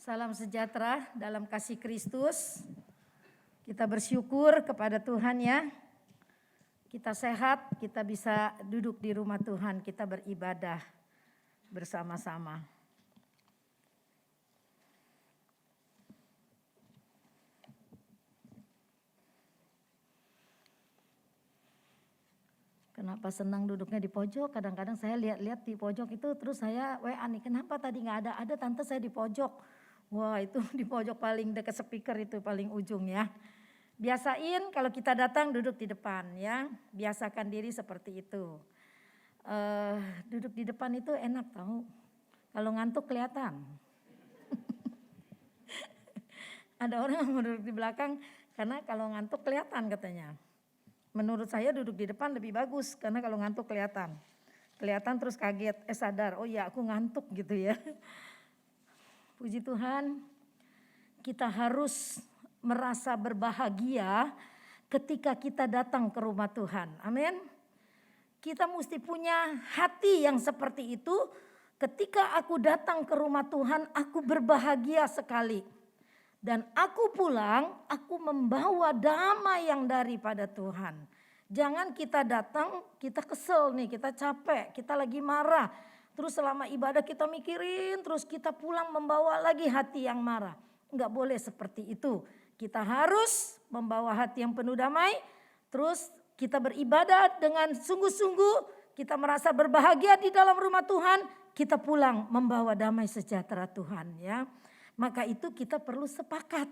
Salam sejahtera dalam kasih Kristus. Kita bersyukur kepada Tuhan ya. Kita sehat, kita bisa duduk di rumah Tuhan, kita beribadah bersama-sama. Kenapa senang duduknya di pojok? Kadang-kadang saya lihat-lihat di pojok itu terus saya WA nih, kenapa tadi nggak ada? Ada tante saya di pojok. Wah itu di pojok paling dekat speaker itu paling ujung ya. Biasain kalau kita datang duduk di depan ya. Biasakan diri seperti itu. Duduk di depan itu enak tahu. Kalau ngantuk kelihatan. Ada orang yang mau duduk di belakang karena kalau ngantuk kelihatan katanya. Menurut saya duduk di depan lebih bagus karena kalau ngantuk kelihatan. Kelihatan terus kaget, sadar, oh ya aku ngantuk gitu ya. Puji Tuhan, kita harus merasa berbahagia ketika kita datang ke rumah Tuhan. Amin. Kita mesti punya hati yang seperti itu. Ketika aku datang ke rumah Tuhan, aku berbahagia sekali. Dan aku pulang, aku membawa damai yang daripada Tuhan. Jangan kita datang, kita kesel nih, kita capek, kita lagi marah. Terus selama ibadah kita mikirin, terus kita pulang membawa lagi hati yang marah. Enggak boleh seperti itu. Kita harus membawa hati yang penuh damai. Terus kita beribadah dengan sungguh-sungguh. Kita merasa berbahagia di dalam rumah Tuhan. Kita pulang membawa damai sejahtera Tuhan ya. Maka itu kita perlu sepakat.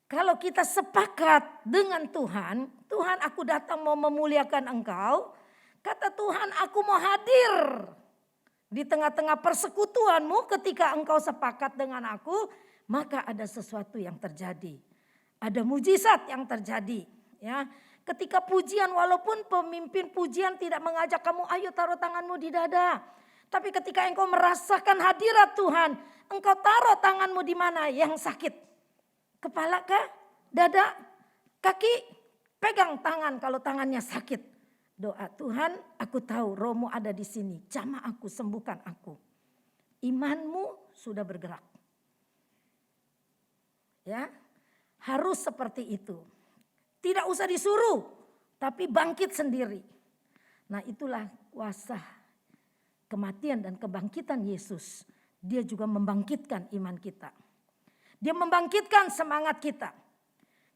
Kalau kita sepakat dengan Tuhan, Tuhan aku datang mau memuliakan Engkau. Kata Tuhan aku mau hadir di tengah-tengah persekutuanmu ketika engkau sepakat dengan aku. Maka ada sesuatu yang terjadi. Ada mujizat yang terjadi. Ya, ketika pujian walaupun pemimpin pujian tidak mengajak kamu ayo taruh tanganmu di dada. Tapi ketika engkau merasakan hadirat Tuhan. Engkau taruh tanganmu di mana yang sakit. Kepala kah? Dada? Kaki? Pegang tangan kalau tangannya sakit. Doa Tuhan aku tahu rohmu ada di sini. Jamah aku, sembuhkan aku. Imanmu sudah bergerak. Ya, harus seperti itu. Tidak usah disuruh, tapi bangkit sendiri. Nah itulah kuasa kematian dan kebangkitan Yesus. Dia juga membangkitkan iman kita. Dia membangkitkan semangat kita.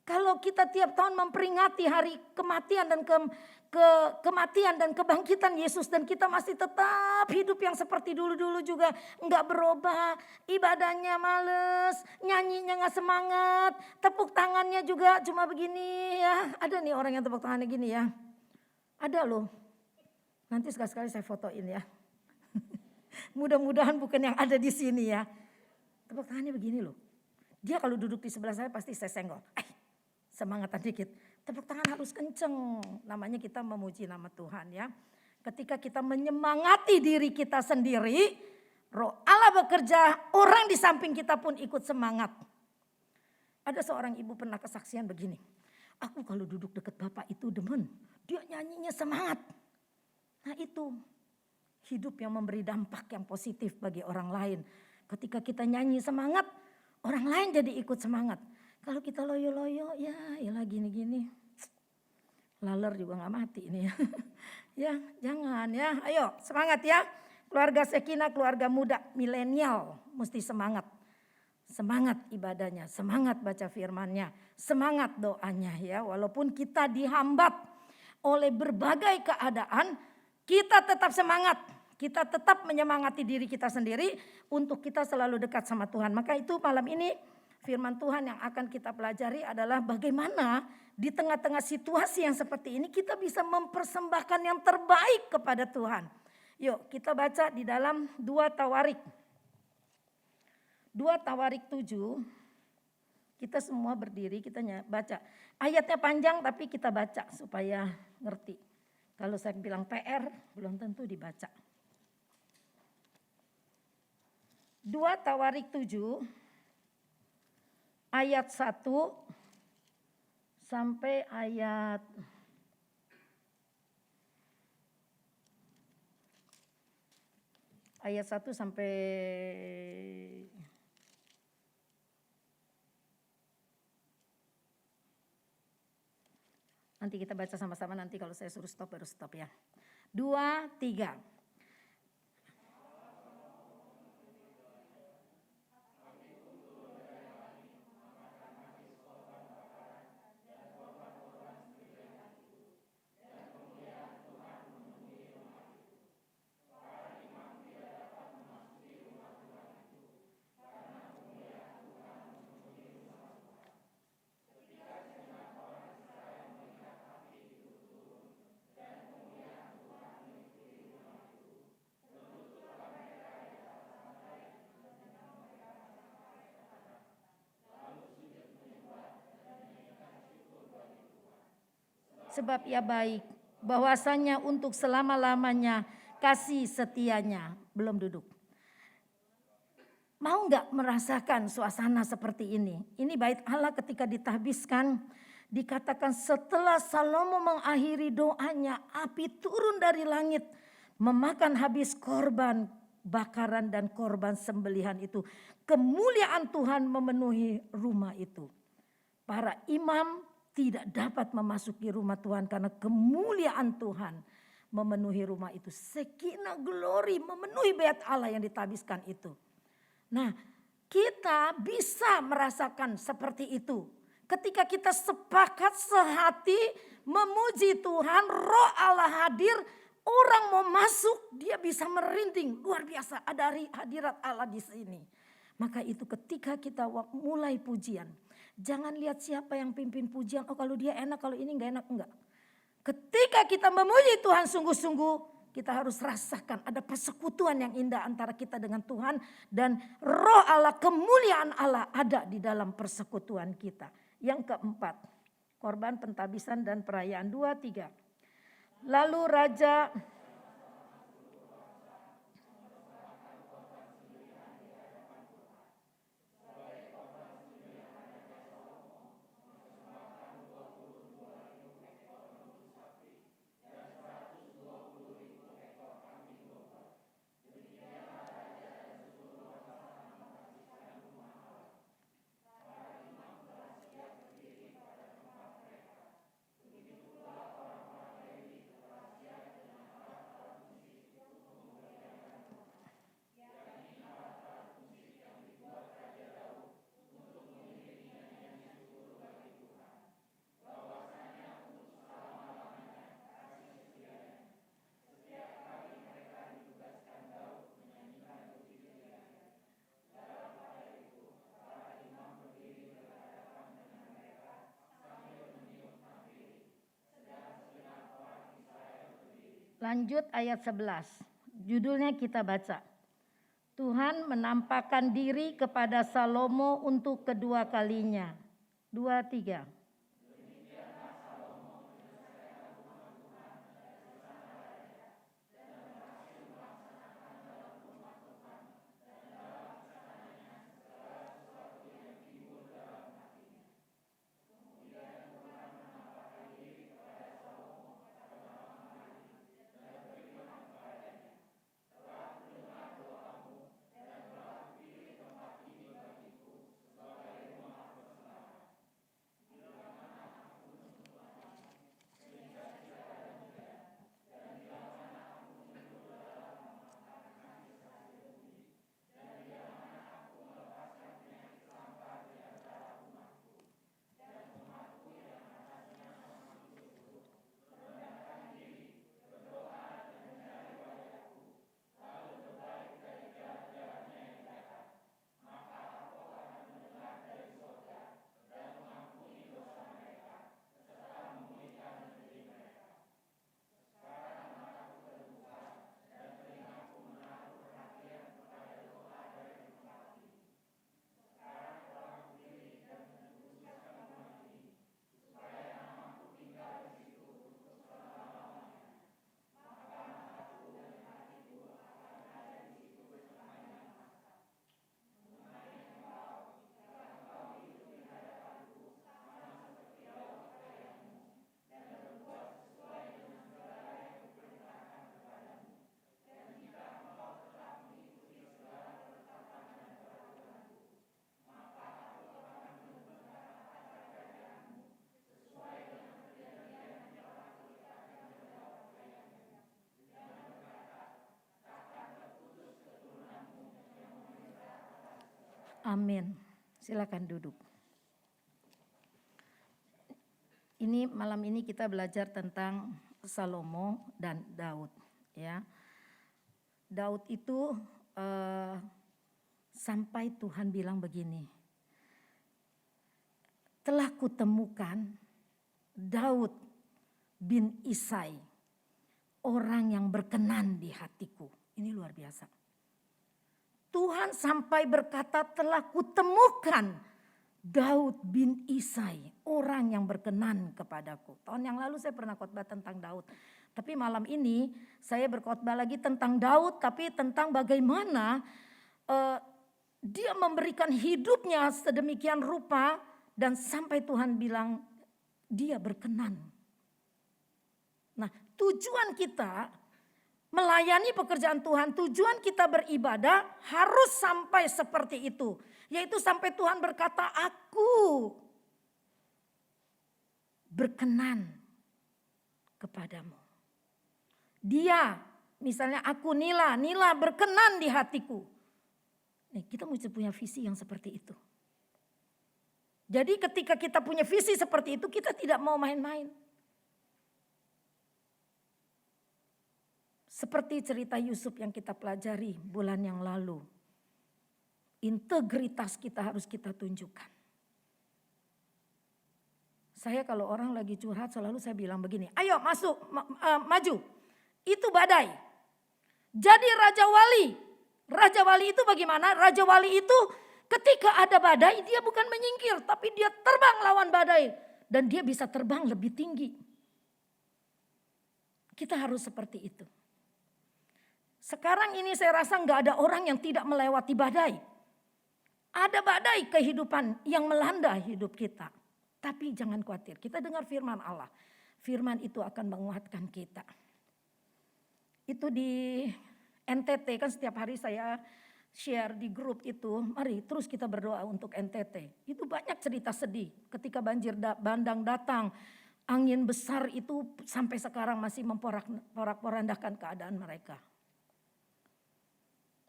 Kalau kita tiap tahun memperingati hari kematian dan kematian dan kebangkitan Yesus dan kita masih tetap hidup yang seperti dulu-dulu juga enggak berubah, ibadahnya males, nyanyinya enggak semangat, tepuk tangannya juga cuma begini ya. Ada nih orang yang tepuk tangannya gini ya. Ada loh. Nanti sekali-sekali saya fotoin ya. Mudah-mudahan bukan yang ada di sini ya. Tepuk tangannya begini loh. Dia kalau duduk di sebelah saya pasti saya senggol. Semangatan dikit. Tepuk tangan harus kenceng. Namanya kita memuji nama Tuhan ya. Ketika kita menyemangati diri kita sendiri. Roh Allah bekerja. Orang di samping kita pun ikut semangat. Ada seorang ibu pernah kesaksian begini. Aku kalau duduk dekat Bapak itu demen. Dia nyanyinya semangat. Nah itu. Hidup yang memberi dampak yang positif bagi orang lain. Ketika kita nyanyi semangat. Orang lain jadi ikut semangat. Kalau kita loyo-loyo ya gini-gini. Laler juga gak mati ini ya. Ya jangan ya. Ayo semangat ya. Keluarga Sekinah, keluarga muda milenial mesti semangat. Semangat ibadahnya, semangat baca firman-Nya, semangat doanya ya. Walaupun kita dihambat oleh berbagai keadaan, kita tetap semangat. Kita tetap menyemangati diri kita sendiri untuk kita selalu dekat sama Tuhan. Maka itu malam ini firman Tuhan yang akan kita pelajari adalah bagaimana di tengah-tengah situasi yang seperti ini kita bisa mempersembahkan yang terbaik kepada Tuhan. Yuk kita baca di dalam 2 Tawarik. 2 Tawarik 7. Kita semua berdiri kita baca. Ayatnya panjang tapi kita baca supaya ngerti. Kalau saya bilang PR belum tentu dibaca. 2 Tawarik 7. Ayat 1 sampai ayat 1 sampai Nanti kita baca sama-sama, nanti kalau saya suruh stop baru stop ya. 2, 3. Sebab ia baik, bahwasanya untuk selama-lamanya kasih setianya. Belum duduk. Mau nggak merasakan suasana seperti ini? Ini bait Allah ketika ditahbiskan, dikatakan setelah Salomo mengakhiri doanya, api turun dari langit, memakan habis korban bakaran dan korban sembelihan itu. Kemuliaan Tuhan memenuhi rumah itu. Para imam tidak dapat memasuki rumah Tuhan karena kemuliaan Tuhan memenuhi rumah itu. Sakinah glory memenuhi bait Allah yang ditabiskan itu. Nah, kita bisa merasakan seperti itu. Ketika kita sepakat sehati memuji Tuhan, Roh Allah hadir, orang mau masuk dia bisa merinding. Luar biasa, ada hadirat Allah di sini. Maka itu ketika kita mulai pujian, jangan lihat siapa yang pimpin pujian. Oh kalau dia enak, kalau ini enggak enak. Enggak. Ketika kita memuji Tuhan sungguh-sungguh, kita harus rasakan ada persekutuan yang indah antara kita dengan Tuhan. Dan Roh Allah, kemuliaan Allah ada di dalam persekutuan kita. Yang keempat, korban pentabisan dan perayaan. 2, 3. Lalu Raja... Lanjut ayat 11. Judulnya kita baca. Tuhan menampakkan diri kepada Salomo untuk kedua kalinya. 2, 3. Amin. Silakan duduk. Malam ini kita belajar tentang Salomo dan Daud, ya. Daud itu sampai Tuhan bilang begini, telah kutemukan Daud bin Isai, orang yang berkenan di hatiku. Ini luar biasa. Tuhan sampai berkata, telah kutemukan Daud bin Isai, orang yang berkenan kepadaku. Tahun yang lalu saya pernah khotbah tentang Daud. Tapi malam ini saya berkhotbah lagi tentang Daud, tapi tentang bagaimana dia memberikan hidupnya sedemikian rupa dan sampai Tuhan bilang dia berkenan. Nah, tujuan kita melayani pekerjaan Tuhan, tujuan kita beribadah harus sampai seperti itu. Yaitu sampai Tuhan berkata, aku berkenan kepadamu. Dia, misalnya aku Nila berkenan di hatiku. Nih, kita mesti punya visi yang seperti itu. Jadi ketika kita punya visi seperti itu, kita tidak mau main-main. Seperti cerita Yusuf yang kita pelajari bulan yang lalu. Integritas kita harus kita tunjukkan. Saya kalau orang lagi curhat selalu saya bilang begini, ayo masuk, maju. Itu badai. Jadi Raja Wali itu bagaimana? Raja Wali itu ketika ada badai dia bukan menyingkir, tapi dia terbang lawan badai. Dan dia bisa terbang lebih tinggi. Kita harus seperti itu. Sekarang ini saya rasa nggak ada orang yang tidak melewati badai. Ada badai kehidupan yang melanda hidup kita. Tapi jangan khawatir, kita dengar firman Allah. Firman itu akan menguatkan kita. Itu di NTT kan setiap hari saya share di grup itu. Mari terus kita berdoa untuk NTT. Itu banyak cerita sedih ketika banjir bandang datang. Angin besar itu sampai sekarang masih memporak-porandakan keadaan mereka.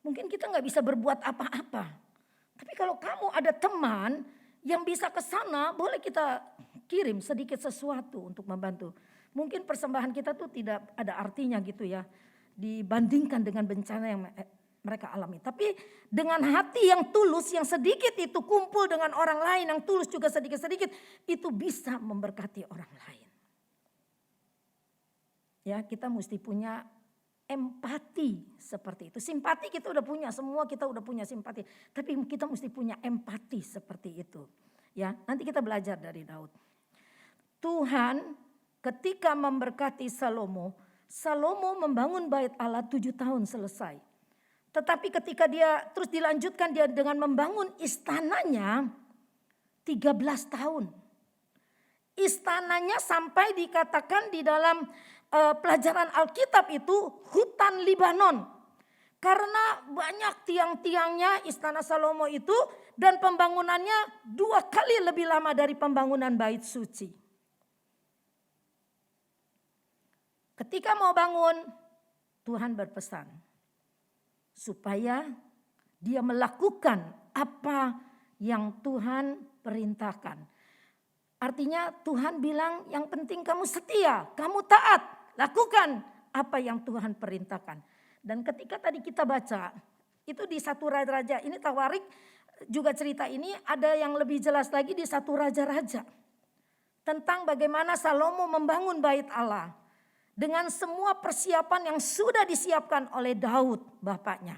Mungkin kita gak bisa berbuat apa-apa. Tapi kalau kamu ada teman yang bisa ke sana, boleh kita kirim sedikit sesuatu untuk membantu. Mungkin persembahan kita tuh tidak ada artinya gitu ya, dibandingkan dengan bencana yang mereka alami. Tapi dengan hati yang tulus, yang sedikit itu kumpul dengan orang lain, yang tulus juga sedikit-sedikit, itu bisa memberkati orang lain. Ya, kita mesti punya empati seperti itu. Simpati kita udah punya, semua kita udah punya simpati. Tapi kita mesti punya empati seperti itu. Ya, nanti kita belajar dari Daud. Tuhan ketika memberkati Salomo membangun bait Allah 7 tahun selesai. Tetapi ketika dia terus dilanjutkan dia dengan membangun istananya 13 tahun. Istananya sampai dikatakan di dalam pelajaran Alkitab itu hutan Libanon. Karena banyak tiang-tiangnya istana Salomo itu dan pembangunannya 2 kali lebih lama dari pembangunan bait suci. Ketika mau bangun, Tuhan berpesan supaya dia melakukan apa yang Tuhan perintahkan. Artinya Tuhan bilang yang penting kamu setia, kamu taat, lakukan apa yang Tuhan perintahkan. Dan ketika tadi kita baca, itu di 1 Raja-Raja, ini Tawarik juga cerita ini ada yang lebih jelas lagi di 1 Raja-Raja. Tentang bagaimana Salomo membangun bait Allah. Dengan semua persiapan yang sudah disiapkan oleh Daud bapaknya.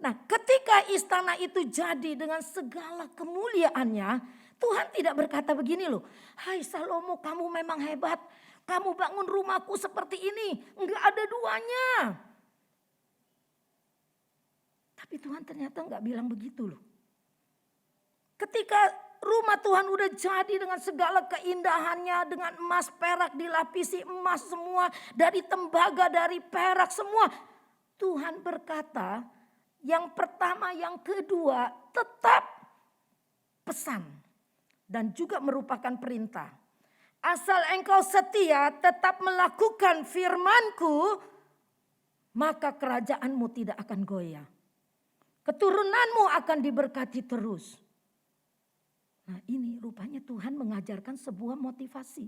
Nah, ketika istana itu jadi dengan segala kemuliaannya, Tuhan tidak berkata begini loh. Hai Salomo, kamu memang hebat. Kamu bangun rumahku seperti ini. Enggak ada duanya. Tapi Tuhan ternyata enggak bilang begitu loh. Ketika rumah Tuhan udah jadi dengan segala keindahannya. Dengan emas perak dilapisi emas semua. Dari tembaga, dari perak semua. Tuhan berkata yang pertama, yang kedua tetap pesan. Dan juga merupakan perintah. Asal engkau setia tetap melakukan firman-Ku, maka kerajaanmu tidak akan goyah. Keturunanmu akan diberkati terus. Nah ini rupanya Tuhan mengajarkan sebuah motivasi.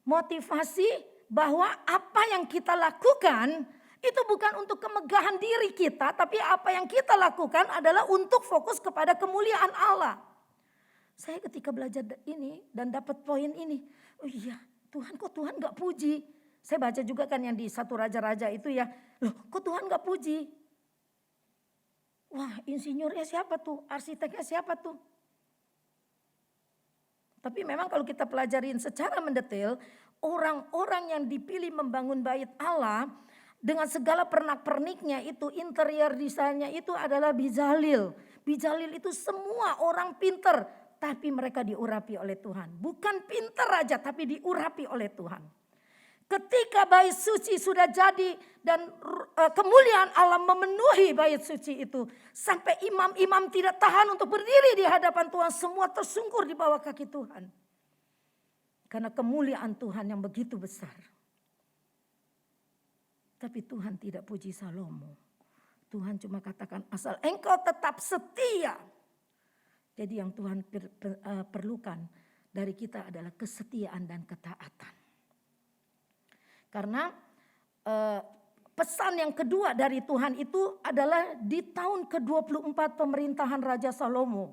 Motivasi bahwa apa yang kita lakukan itu bukan untuk kemegahan diri kita. Tapi apa yang kita lakukan adalah untuk fokus kepada kemuliaan Allah. Saya ketika belajar ini dan dapat poin ini. Oh iya Tuhan, kok Tuhan gak puji. Saya baca juga kan yang di 1 Raja-Raja itu ya. Loh kok Tuhan gak puji. Wah insinyurnya siapa tuh, arsiteknya siapa tuh. Tapi memang kalau kita pelajarin secara mendetail, orang-orang yang dipilih membangun bait Allah dengan segala pernak-perniknya itu, interior desainnya itu adalah Bezalel. Bezalel itu semua orang pinter, tapi mereka diurapi oleh Tuhan. Bukan pinter aja, tapi diurapi oleh Tuhan. Ketika bait suci sudah jadi dan kemuliaan Allah memenuhi bait suci itu. Sampai imam-imam tidak tahan untuk berdiri di hadapan Tuhan. Semua tersungkur di bawah kaki Tuhan. Karena kemuliaan Tuhan yang begitu besar. Tapi Tuhan tidak puji Salomo. Tuhan cuma katakan asal engkau tetap setia. Jadi yang Tuhan perlukan dari kita adalah kesetiaan dan ketaatan. Karena pesan yang kedua dari Tuhan itu adalah di tahun ke-24 pemerintahan Raja Salomo.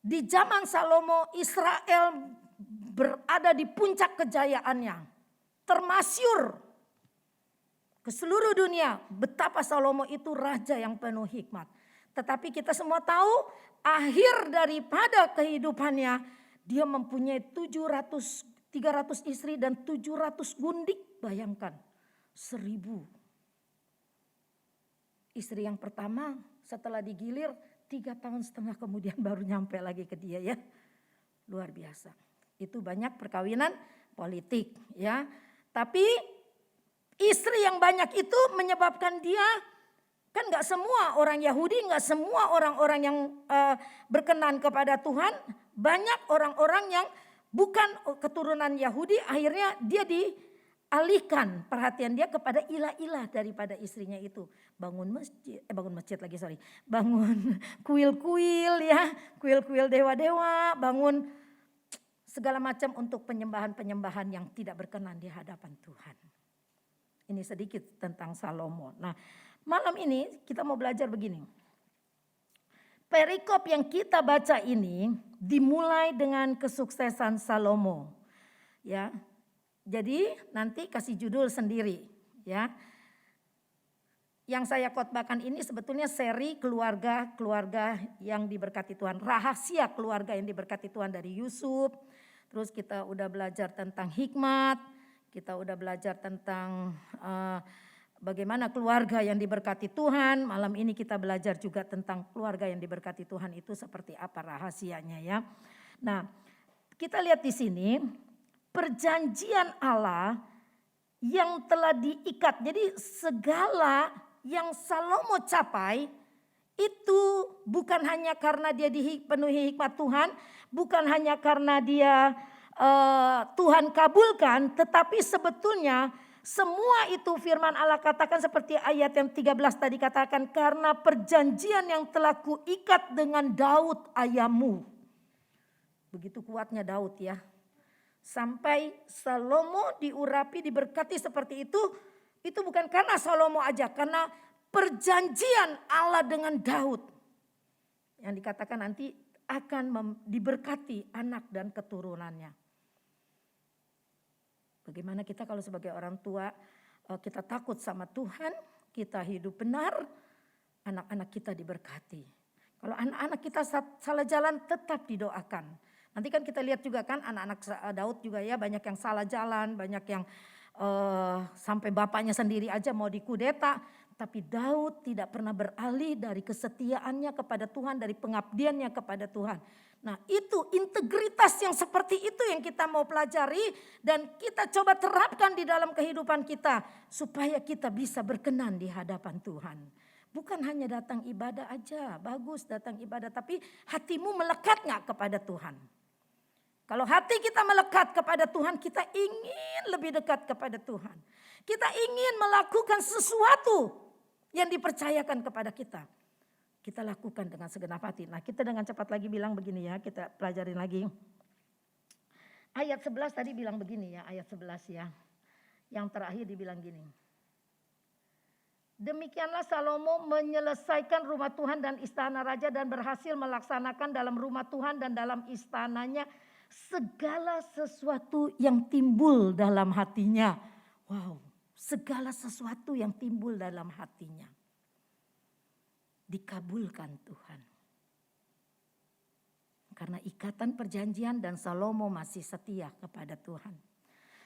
Di zaman Salomo Israel berada di puncak kejayaannya. Termasyur ke seluruh dunia betapa Salomo itu raja yang penuh hikmat. Tetapi kita semua tahu akhir daripada kehidupannya dia mempunyai 300 istri dan 700 gundik, bayangkan 1000. Istri yang pertama setelah digilir 3,5 tahun kemudian baru nyampe lagi ke dia ya. Luar biasa. Itu banyak perkawinan politik ya. Tapi istri yang banyak itu menyebabkan dia, kan gak semua orang Yahudi, gak semua orang-orang yang berkenan kepada Tuhan. Banyak orang-orang yang bukan keturunan Yahudi, akhirnya dia dialihkan perhatian dia kepada ilah-ilah daripada istrinya itu. Bangun kuil-kuil ya, kuil-kuil dewa-dewa, bangun segala macam untuk penyembahan-penyembahan yang tidak berkenan di hadapan Tuhan. Ini sedikit tentang Salomo. Nah, malam ini kita mau belajar begini. Perikop yang kita baca ini dimulai dengan kesuksesan Salomo. Ya. Jadi nanti kasih judul sendiri, ya. Yang saya khotbahkan ini sebetulnya seri keluarga yang diberkati Tuhan, rahasia keluarga yang diberkati Tuhan dari Yusuf. Terus kita udah belajar tentang hikmat, kita udah belajar tentang bagaimana keluarga yang diberkati Tuhan. Malam ini kita belajar juga tentang keluarga yang diberkati Tuhan itu seperti apa rahasianya ya. Nah, kita lihat di sini perjanjian Allah yang telah diikat. Jadi segala yang Salomo capai itu bukan hanya karena dia dipenuhi hikmat Tuhan, bukan hanya karena dia Tuhan kabulkan, tetapi sebetulnya semua itu firman Allah katakan seperti ayat yang 13 tadi katakan, karena perjanjian yang telah kuikat dengan Daud ayahmu. Begitu kuatnya Daud ya. Sampai Salomo diurapi, diberkati seperti itu bukan karena Salomo aja, karena perjanjian Allah dengan Daud. Yang dikatakan nanti akan diberkati anak dan keturunannya. Bagaimana kita kalau sebagai orang tua kita takut sama Tuhan, kita hidup benar, anak-anak kita diberkati. Kalau anak-anak kita salah jalan tetap didoakan. Nanti kan kita lihat juga kan anak-anak Daud juga ya banyak yang salah jalan, banyak yang sampai bapaknya sendiri aja mau dikudeta. Tapi Daud tidak pernah beralih dari kesetiaannya kepada Tuhan, dari pengabdiannya kepada Tuhan. Nah itu integritas yang seperti itu yang kita mau pelajari dan kita coba terapkan di dalam kehidupan kita. Supaya kita bisa berkenan di hadapan Tuhan. Bukan hanya datang ibadah aja, bagus datang ibadah. Tapi hatimu melekat gak kepada Tuhan? Kalau hati kita melekat kepada Tuhan, kita ingin lebih dekat kepada Tuhan. Kita ingin melakukan sesuatu yang dipercayakan kepada kita, kita lakukan dengan segenap hati. Nah, kita dengan cepat lagi bilang begini ya, kita pelajarin lagi. Ayat 11 tadi bilang begini ya, ayat 11 ya. Yang terakhir dibilang gini. Demikianlah Salomo menyelesaikan rumah Tuhan dan istana raja dan berhasil melaksanakan dalam rumah Tuhan dan dalam istananya segala sesuatu yang timbul dalam hatinya. Wow, segala sesuatu yang timbul dalam hatinya dikabulkan Tuhan. Karena ikatan perjanjian dan Salomo masih setia kepada Tuhan.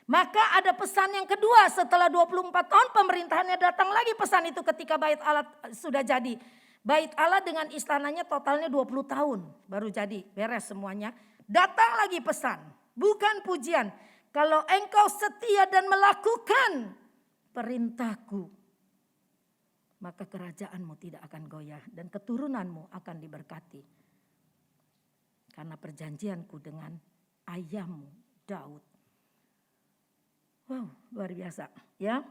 Maka ada pesan yang kedua setelah 24 tahun pemerintahannya, datang lagi pesan itu ketika bait Allah sudah jadi. Bait Allah dengan istananya totalnya 20 tahun baru jadi, beres semuanya. Datang lagi pesan, bukan pujian. Kalau engkau setia dan melakukan perintahku, maka kerajaanmu tidak akan goyah dan keturunanmu akan diberkati. Karena perjanjianku dengan ayahmu Daud. Wow, luar biasa ya.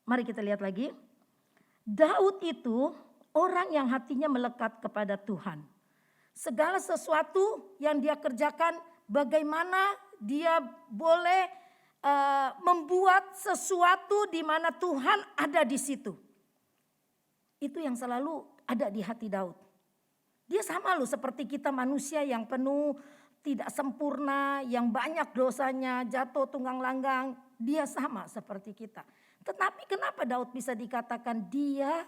Mari kita lihat lagi. Daud itu orang yang hatinya melekat kepada Tuhan. Segala sesuatu yang dia kerjakan, bagaimana dia boleh membuat sesuatu di mana Tuhan ada di situ. Itu yang selalu ada di hati Daud. Dia sama loh seperti kita manusia yang penuh, tidak sempurna, yang banyak dosanya, jatuh tunggang langgang. Dia sama seperti kita. Tetapi kenapa Daud bisa dikatakan dia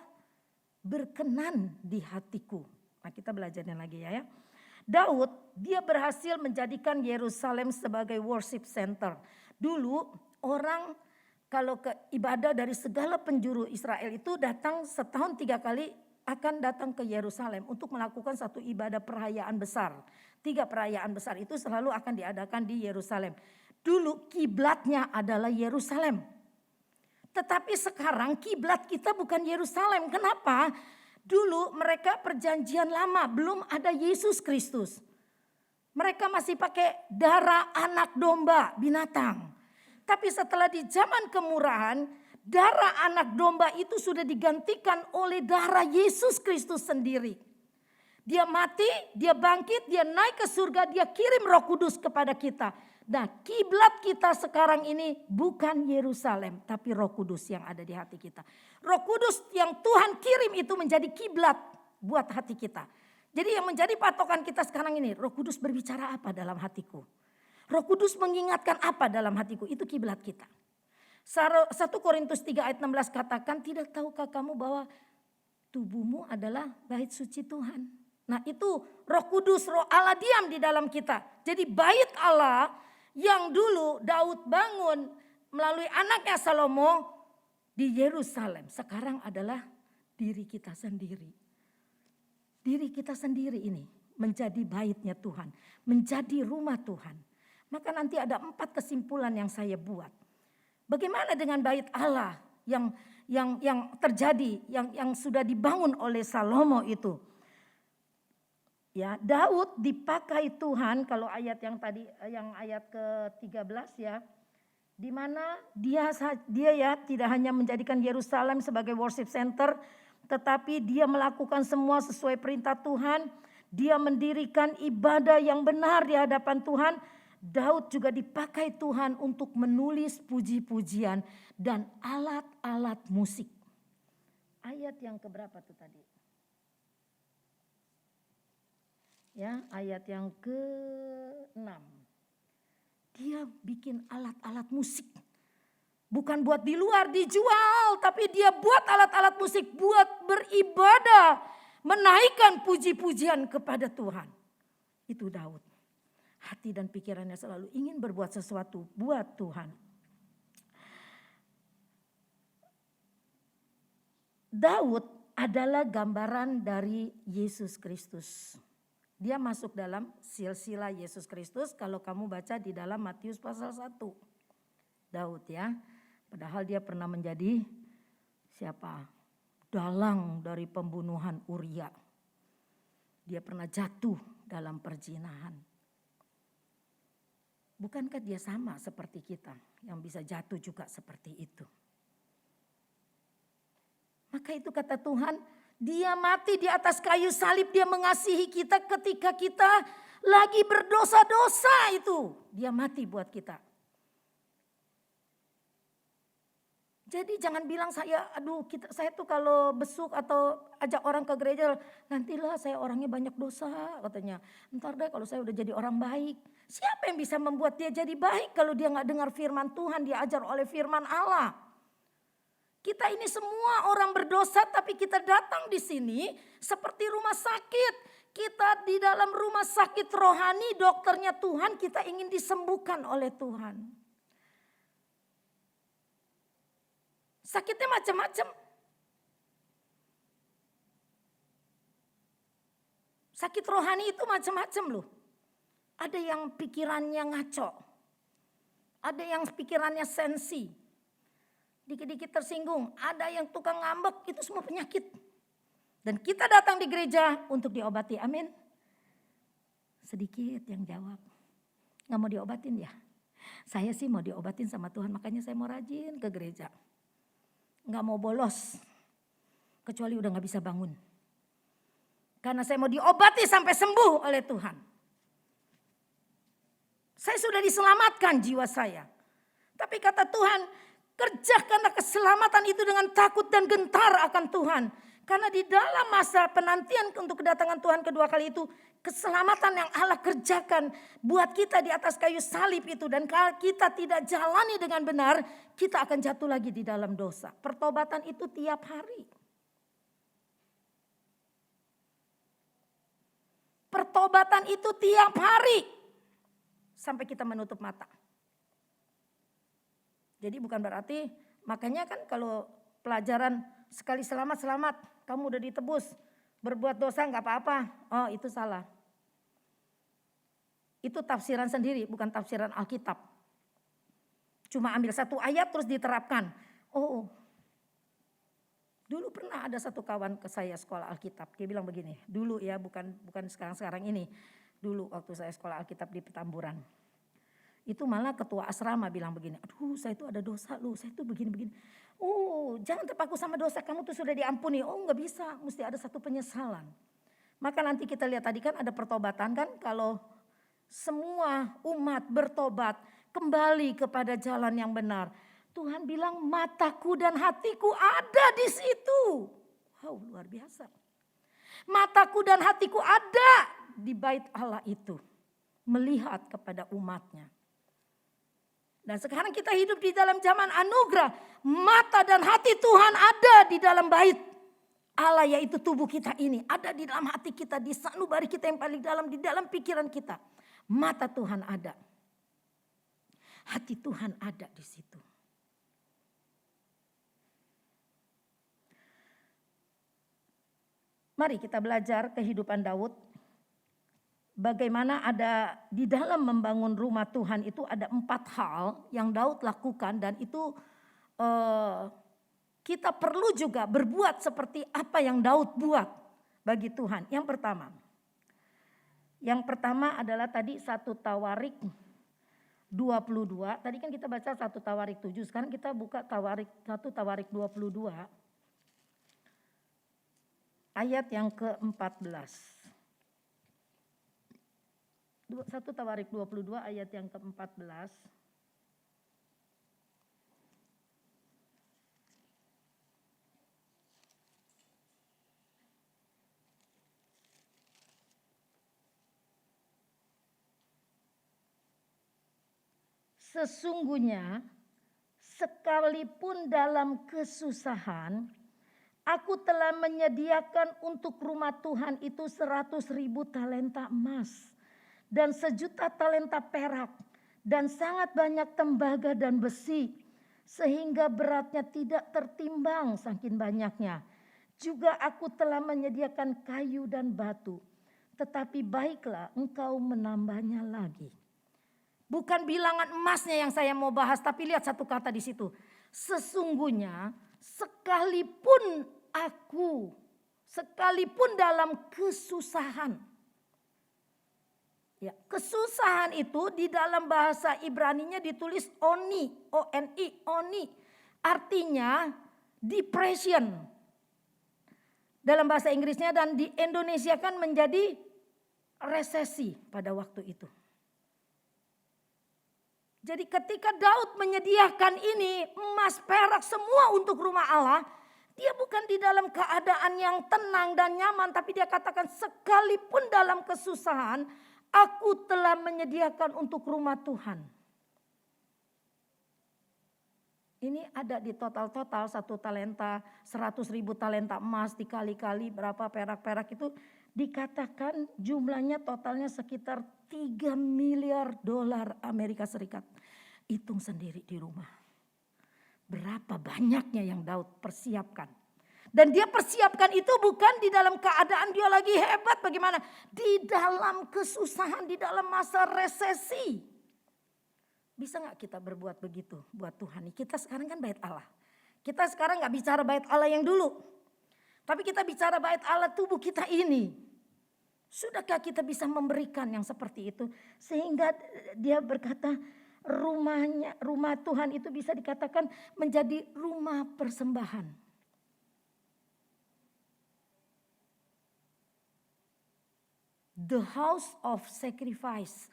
berkenan di hatiku? Nah, kita belajarnya lagi ya. Daud dia berhasil menjadikan Yerusalem sebagai worship center. Dulu orang kalau ke ibadah dari segala penjuru Israel itu datang setahun 3 kali akan datang ke Yerusalem untuk melakukan satu ibadah perayaan besar. 3 perayaan besar itu selalu akan diadakan di Yerusalem. Dulu kiblatnya adalah Yerusalem. Tetapi sekarang kiblat kita bukan Yerusalem. Kenapa? Dulu mereka perjanjian lama, belum ada Yesus Kristus. Mereka masih pakai darah anak domba, binatang. Tapi setelah di zaman kemurahan, darah anak domba itu sudah digantikan oleh darah Yesus Kristus sendiri. Dia mati, dia bangkit, dia naik ke surga, dia kirim Roh Kudus kepada kita. Nah, kiblat kita sekarang ini bukan Yerusalem, tapi Roh Kudus yang ada di hati kita. Roh Kudus yang Tuhan kirim itu menjadi kiblat buat hati kita. Jadi yang menjadi patokan kita sekarang ini, Roh Kudus berbicara apa dalam hatiku? Roh Kudus mengingatkan apa dalam hatiku? Itu kiblat kita. 1 Korintus 3 ayat 16 katakan, tidak tahukah kamu bahwa tubuhmu adalah bait suci Tuhan? Nah itu Roh Kudus, Roh Allah diam di dalam kita. Jadi bait Allah yang dulu Daud bangun melalui anaknya Salomo di Yerusalem, sekarang adalah diri kita sendiri. Diri kita sendiri ini menjadi baitnya Tuhan, menjadi rumah Tuhan. Maka nanti ada 4 kesimpulan yang saya buat. Bagaimana dengan bait Allah yang terjadi, yang sudah dibangun oleh Salomo itu? Ya, Daud dipakai Tuhan, kalau ayat yang tadi, yang ayat ke-13 ya, di mana dia ya tidak hanya menjadikan Yerusalem sebagai worship center, tetapi dia melakukan semua sesuai perintah Tuhan. Dia mendirikan ibadah yang benar di hadapan Tuhan. Daud juga dipakai Tuhan untuk menulis puji-pujian dan alat-alat musik. Ayat yang keberapa tuh tadi? Ya, ayat yang ke-6. Dia bikin alat-alat musik. Bukan buat di luar dijual, tapi dia buat alat-alat musik buat beribadah, menaikkan puji-pujian kepada Tuhan. Itu Daud. Hati dan pikirannya selalu ingin berbuat sesuatu buat Tuhan. Daud adalah gambaran dari Yesus Kristus. Dia masuk dalam silsilah Yesus Kristus kalau kamu baca di dalam Matius pasal 1. Daud ya. Padahal dia pernah menjadi siapa? Dalang dari pembunuhan Uria. Dia pernah jatuh dalam perzinahan. Bukankah dia sama seperti kita yang bisa jatuh juga seperti itu? Maka itu kata Tuhan, dia mati di atas kayu salib, dia mengasihi kita ketika kita lagi berdosa-dosa itu. Dia mati buat kita. Jadi jangan bilang saya tuh kalau besuk atau ajak orang ke gereja, nantilah saya orangnya banyak dosa katanya. Ntar deh kalau saya udah jadi orang baik. Siapa yang bisa membuat dia jadi baik kalau dia gak dengar firman Tuhan, diajar oleh firman Allah. Kita ini semua orang berdosa, tapi kita datang di sini seperti rumah sakit. Kita di dalam rumah sakit rohani, dokternya Tuhan, kita ingin disembuhkan oleh Tuhan. Sakitnya macam-macam. Sakit rohani itu macam-macam loh. Ada yang pikirannya ngaco. Ada yang pikirannya sensi. Dikit-dikit tersinggung. Ada yang tukang ngambek, itu semua penyakit. Dan kita datang di gereja untuk diobati, amin. Sedikit yang jawab. Gak mau diobatin ya? Saya sih mau diobatin sama Tuhan, makanya saya mau rajin ke gereja. Gak mau bolos, kecuali udah gak bisa bangun. Karena saya mau diobati sampai sembuh oleh Tuhan. Saya sudah diselamatkan jiwa saya. Tapi kata Tuhan, kerjakanlah keselamatan itu dengan takut dan gentar akan Tuhan. Karena di dalam masa penantian untuk kedatangan Tuhan kedua kali itu, keselamatan yang Allah kerjakan buat kita di atas kayu salib itu. Dan kalau kita tidak jalani dengan benar, kita akan jatuh lagi di dalam dosa. Pertobatan itu tiap hari. Pertobatan itu tiap hari. Sampai kita menutup mata. Jadi bukan berarti, makanya kan kalau pelajaran sekali selamat, kamu udah ditebus. Berbuat dosa gak apa-apa. Oh itu salah. Itu tafsiran sendiri, bukan tafsiran Alkitab. Cuma ambil satu ayat terus diterapkan. Oh, dulu pernah ada satu kawan ke saya sekolah Alkitab. Dia bilang begini, dulu ya bukan sekarang ini. Dulu waktu saya sekolah Alkitab di Petamburan. Itu malah ketua asrama bilang begini, aduh saya itu ada dosa lu, saya itu begini-begini. Oh jangan terpaku sama dosa, kamu tuh sudah diampuni. Oh gak bisa, mesti ada satu penyesalan. Maka nanti kita lihat tadi kan ada pertobatan kan, kalau semua umat bertobat kembali kepada jalan yang benar. Tuhan bilang mataku dan hatiku ada di situ. Wow luar biasa. Mataku dan hatiku ada di bait Allah itu. Melihat kepada umatnya. Dan sekarang kita hidup di dalam zaman anugerah. Mata dan hati Tuhan ada di dalam bait Allah, yaitu tubuh kita ini. Ada di dalam hati kita, di sanubari kita yang paling dalam, di dalam pikiran kita. Mata Tuhan ada. Hati Tuhan ada di situ. Mari kita belajar kehidupan Daud. Bagaimana ada di dalam membangun rumah Tuhan itu ada 4 hal yang Daud lakukan. Dan itu kita perlu juga berbuat seperti apa yang Daud buat bagi Tuhan. Yang pertama adalah tadi 1 Tawarik 22. Tadi kan kita baca 1 Tawarik 7. Sekarang kita buka 1 Tawarik 22. Ayat yang ke-14. 1 Tawarik 22 ayat yang ke-14. Sesungguhnya sekalipun dalam kesusahan, aku telah menyediakan untuk rumah Tuhan itu 100.000 talenta emas. Dan 1.000.000 talenta perak. Dan sangat banyak tembaga dan besi. Sehingga beratnya tidak tertimbang saking banyaknya. Juga aku telah menyediakan kayu dan batu. Tetapi baiklah engkau menambahnya lagi. Bukan bilangan emasnya yang saya mau bahas. Tapi lihat satu kata di situ. Sesungguhnya sekalipun dalam kesusahan. Ya, kesusahan itu di dalam bahasa Ibraninya ditulis oni, O-N-I, oni. Artinya depression, dalam bahasa Inggrisnya, dan di Indonesia kan menjadi resesi pada waktu itu. Jadi ketika Daud menyediakan ini, emas, perak, semua untuk rumah Allah, dia bukan di dalam keadaan yang tenang dan nyaman, tapi dia katakan sekalipun dalam kesusahan, aku telah menyediakan untuk rumah Tuhan. Ini ada di total 1 talenta, 100.000 talenta emas dikali-kali berapa perak-perak itu, dikatakan jumlahnya totalnya sekitar 3 miliar dolar Amerika Serikat. Hitung sendiri di rumah. Berapa banyaknya yang Daud persiapkan. Dan dia persiapkan itu bukan di dalam keadaan dia lagi hebat bagaimana. Di dalam kesusahan, di dalam masa resesi. Bisa gak kita berbuat begitu buat Tuhan? Kita sekarang kan bait Allah. Kita sekarang gak bicara bait Allah yang dulu. Tapi kita bicara bait Allah tubuh kita ini. Sudahkah kita bisa memberikan yang seperti itu? Sehingga dia berkata rumah Tuhan itu bisa dikatakan menjadi rumah persembahan. The house of sacrifice.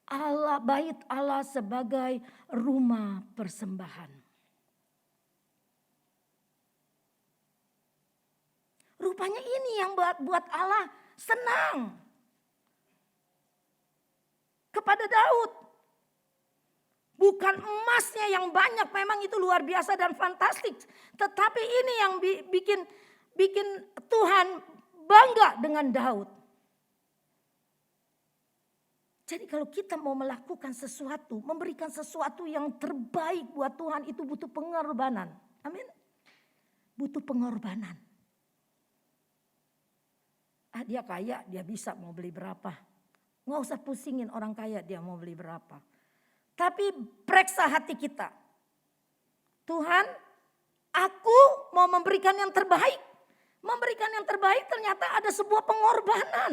Allah, bait Allah sebagai rumah persembahan. Rupanya ini yang buat Allah senang kepada Daud. Bukan emasnya yang banyak, memang itu luar biasa dan fantastik. Tetapi ini yang bikin Tuhan bangga dengan Daud. Jadi kalau kita mau melakukan sesuatu, memberikan sesuatu yang terbaik buat Tuhan, itu butuh pengorbanan. Amin. Butuh pengorbanan. Dia kaya, dia bisa mau beli berapa. Nggak usah pusingin orang kaya dia mau beli berapa. Tapi periksa hati kita. Tuhan, aku mau memberikan yang terbaik. Memberikan yang terbaik ternyata ada sebuah pengorbanan.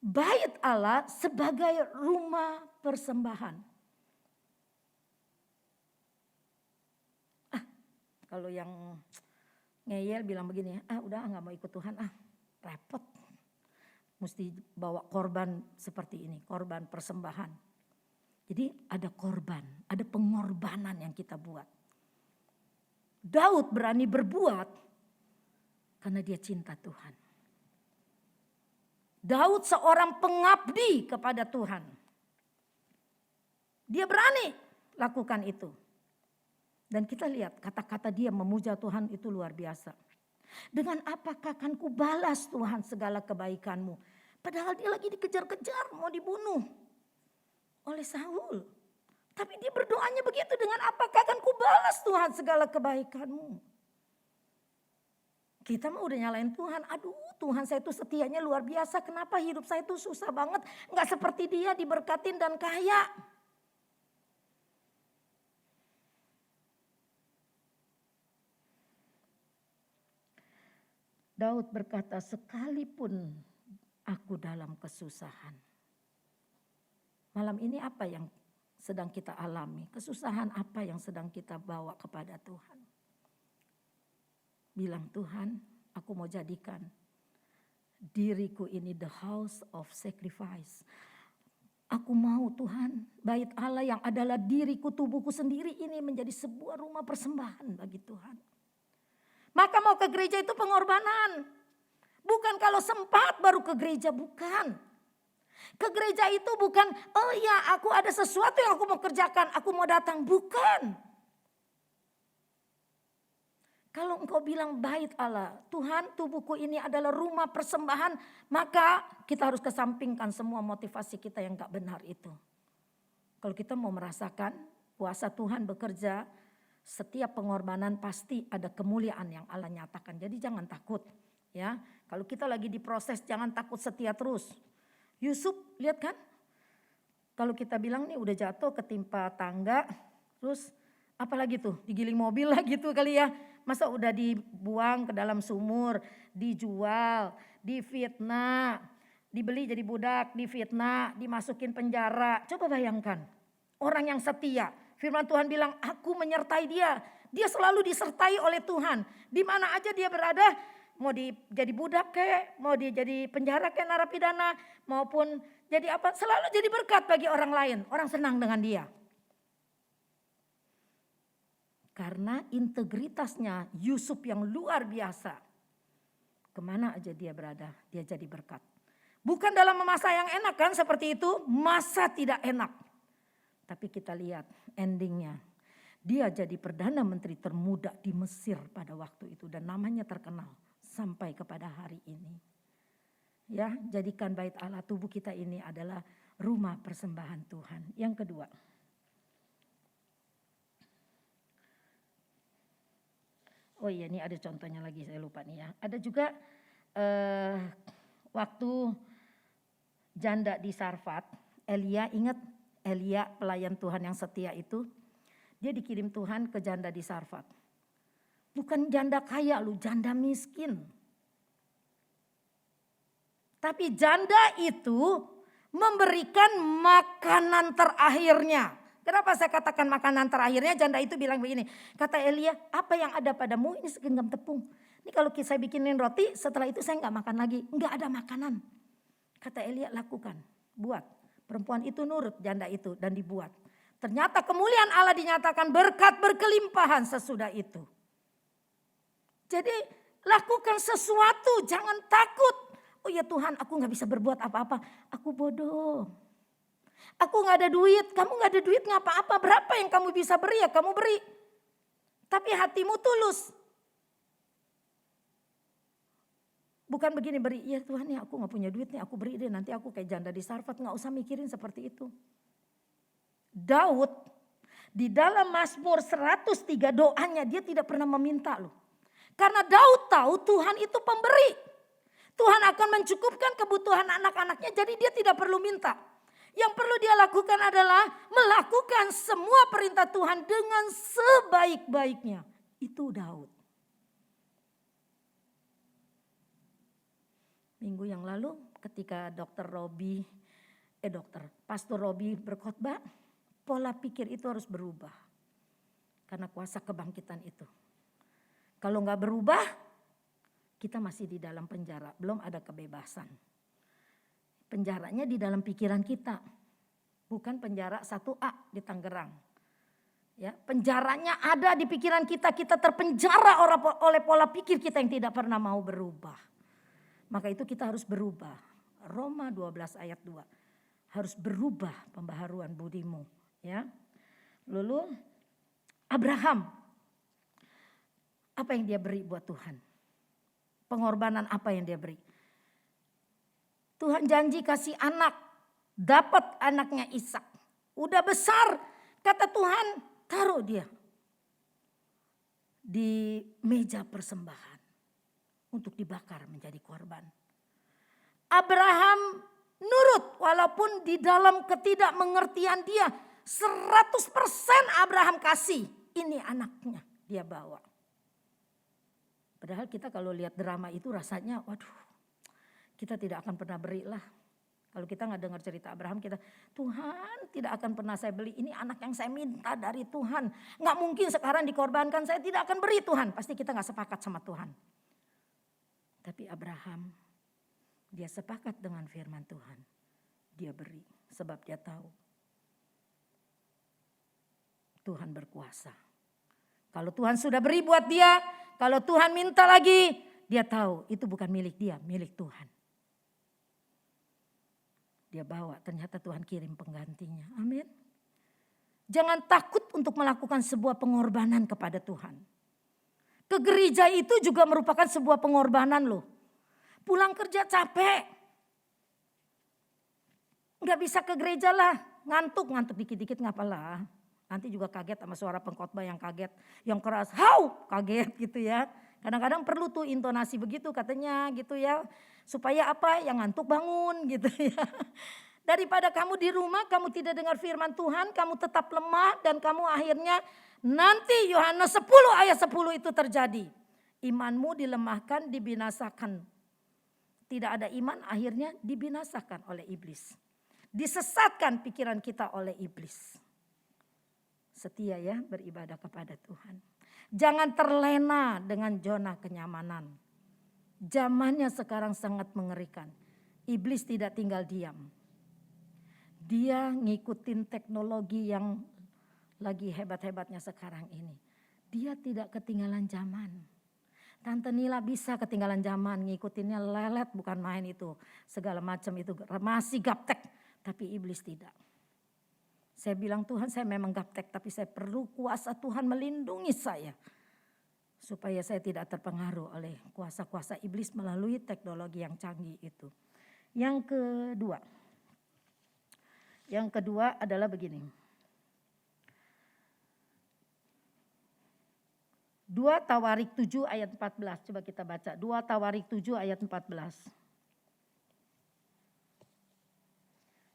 Bait Allah sebagai rumah persembahan. Kalau yang ngeyel bilang begini, udah gak mau ikut Tuhan, repot. Mesti bawa korban seperti ini, korban persembahan. Jadi ada korban, ada pengorbanan yang kita buat. Daud berani berbuat karena dia cinta Tuhan. Daud seorang pengabdi kepada Tuhan. Dia berani lakukan itu. Dan kita lihat kata-kata dia memuja Tuhan itu luar biasa. Dengan apakah akan kubalas Tuhan segala kebaikanmu. Padahal dia lagi dikejar-kejar mau dibunuh oleh Saul. Tapi dia berdoanya begitu, dengan apakah akan kubalas Tuhan segala kebaikanmu. Kita mah udah nyalain Tuhan, aduh Tuhan saya itu setianya luar biasa. Kenapa hidup saya itu susah banget, gak seperti dia diberkatin dan kaya. Daud berkata, sekalipun aku dalam kesusahan. Malam ini apa yang sedang kita alami? Kesusahan apa yang sedang kita bawa kepada Tuhan? Bilang, Tuhan, aku mau jadikan diriku ini the house of sacrifice. Aku mau Tuhan, bait Allah yang adalah diriku, tubuhku sendiri ini menjadi sebuah rumah persembahan bagi Tuhan. Maka mau ke gereja itu pengorbanan. Bukan kalau sempat baru ke gereja, bukan. Ke gereja itu bukan, oh ya aku ada sesuatu yang aku mau kerjakan, aku mau datang, bukan. Kalau engkau bilang bait Allah, Tuhan tubuhku ini adalah rumah persembahan, maka kita harus kesampingkan semua motivasi kita yang gak benar itu. Kalau kita mau merasakan kuasa Tuhan bekerja, setiap pengorbanan pasti ada kemuliaan yang Allah nyatakan. Jadi jangan takut ya. Kalau kita lagi diproses jangan takut, setia terus. Yusuf lihat kan, kalau kita bilang nih udah jatuh ketimpa tangga, terus apalagi tuh digiling mobil lah gitu kali ya. Masa udah dibuang ke dalam sumur, dijual, difitnah, dibeli jadi budak, difitnah, dimasukin penjara. Coba bayangkan orang yang setia. Firman Tuhan bilang aku menyertai dia Dia selalu disertai oleh Tuhan. Di mana aja dia berada, mau jadi budak kek, mau dia jadi penjara kek, narapidana, maupun jadi apa, selalu jadi berkat bagi orang lain. Orang senang dengan dia. Karena integritasnya Yusuf yang luar biasa. Kemana aja dia berada, dia jadi berkat. Bukan dalam masa yang enak kan seperti itu, masa tidak enak. Tapi kita lihat endingnya. Dia jadi Perdana Menteri termuda di Mesir pada waktu itu. Dan namanya terkenal sampai kepada hari ini. Ya, jadikan bait Allah, tubuh kita ini adalah rumah persembahan Tuhan. Yang kedua. Oh iya, ini ada contohnya lagi, saya lupa nih ya. Ada juga waktu janda di Sarfat, Elia, ingat Elia pelayan Tuhan yang setia itu, dia dikirim Tuhan ke janda di Sarfat. Bukan janda kaya lu, janda miskin. Tapi janda itu memberikan makanan terakhirnya. Kenapa saya katakan makanan terakhirnya? Janda itu bilang begini, kata Elia, apa yang ada padamu? Ini segenggam tepung. Ini kalau saya bikinin roti, setelah itu saya nggak makan lagi. Nggak ada makanan. Kata Elia, lakukan, buat. Perempuan itu nurut, janda itu, dan dibuat. Ternyata kemuliaan Allah dinyatakan berkat berkelimpahan sesudah itu. Jadi lakukan sesuatu, jangan takut. Oh ya Tuhan, aku nggak bisa berbuat apa-apa. Aku bodoh. Aku gak ada duit, kamu gak ada duit gak apa-apa. Berapa yang kamu bisa beri ya kamu beri. Tapi hatimu tulus. Bukan begini beri, ya Tuhan ya aku gak punya duit nih aku beri deh. Nanti aku kayak janda di Sarfat, gak usah mikirin seperti itu. Daud di dalam Mazmur 103 doanya dia tidak pernah meminta loh. Karena Daud tahu Tuhan itu pemberi. Tuhan akan mencukupkan kebutuhan anak-anaknya jadi dia tidak perlu minta. Yang perlu dia lakukan adalah melakukan semua perintah Tuhan dengan sebaik-baiknya. Itu Daud. Minggu yang lalu ketika Pastor Robi berkhotbah, pola pikir itu harus berubah. Karena kuasa kebangkitan itu. Kalau nggak berubah, kita masih di dalam penjara, belum ada kebebasan. Penjaranya di dalam pikiran kita. Bukan penjara 1A di Tangerang. Ya, penjaranya ada di pikiran kita. Kita terpenjara oleh pola pikir kita yang tidak pernah mau berubah. Maka itu kita harus berubah. Roma 12 ayat 2. Harus berubah pembaharuan budimu. Ya. Lalu Abraham. Apa yang dia beri buat Tuhan? Pengorbanan apa yang dia beri? Tuhan janji kasih anak, dapat anaknya Ishak. Udah besar, kata Tuhan taruh dia di meja persembahan untuk dibakar menjadi korban. Abraham nurut walaupun di dalam ketidakmengertian dia 100% Abraham kasih. Ini anaknya dia bawa. Padahal kita kalau lihat drama itu rasanya waduh. Kita tidak akan pernah beri lah. Kalau kita nggak dengar cerita Abraham, kita Tuhan tidak akan pernah saya beli. Ini anak yang saya minta dari Tuhan. Nggak mungkin sekarang dikorbankan, saya tidak akan beri Tuhan. Pasti kita nggak sepakat sama Tuhan. Tapi Abraham, dia sepakat dengan firman Tuhan. Dia beri, sebab dia tahu Tuhan berkuasa. Kalau Tuhan sudah beri buat dia, kalau Tuhan minta lagi, dia tahu itu bukan milik dia, milik Tuhan. Dia bawa, ternyata Tuhan kirim penggantinya. Amin. Jangan takut untuk melakukan sebuah pengorbanan kepada Tuhan. Ke gereja itu juga merupakan sebuah pengorbanan loh. Pulang kerja capek. Gak bisa ke gereja lah. Ngantuk dikit-dikit ngapalah. Nanti juga kaget sama suara pengkhotbah yang kaget. Yang keras, kaget gitu ya. Kadang-kadang perlu tuh intonasi begitu katanya gitu ya. Supaya apa? Yang ngantuk bangun gitu ya. Daripada kamu di rumah, kamu tidak dengar firman Tuhan, kamu tetap lemah dan kamu akhirnya nanti Yohanes 10 ayat 10 itu terjadi. Imanmu dilemahkan, dibinasakan. Tidak ada iman akhirnya dibinasakan oleh iblis. Disesatkan pikiran kita oleh iblis. Setia ya beribadah kepada Tuhan. Jangan terlena dengan zona kenyamanan. Zamannya sekarang sangat mengerikan. Iblis tidak tinggal diam. Dia ngikutin teknologi yang lagi hebat-hebatnya sekarang ini. Dia tidak ketinggalan zaman. Tante Nila bisa ketinggalan zaman, ngikutinnya lelet, bukan main itu. Segala macam itu masih gaptek, tapi iblis tidak. Saya bilang, Tuhan, saya memang gaptek, tapi saya perlu kuasa Tuhan melindungi saya. Supaya saya tidak terpengaruh oleh kuasa-kuasa iblis melalui teknologi yang canggih itu. Yang kedua adalah begini. 2 Tawarik 7 ayat 14, coba kita baca. 2 Tawarik 7 ayat 14.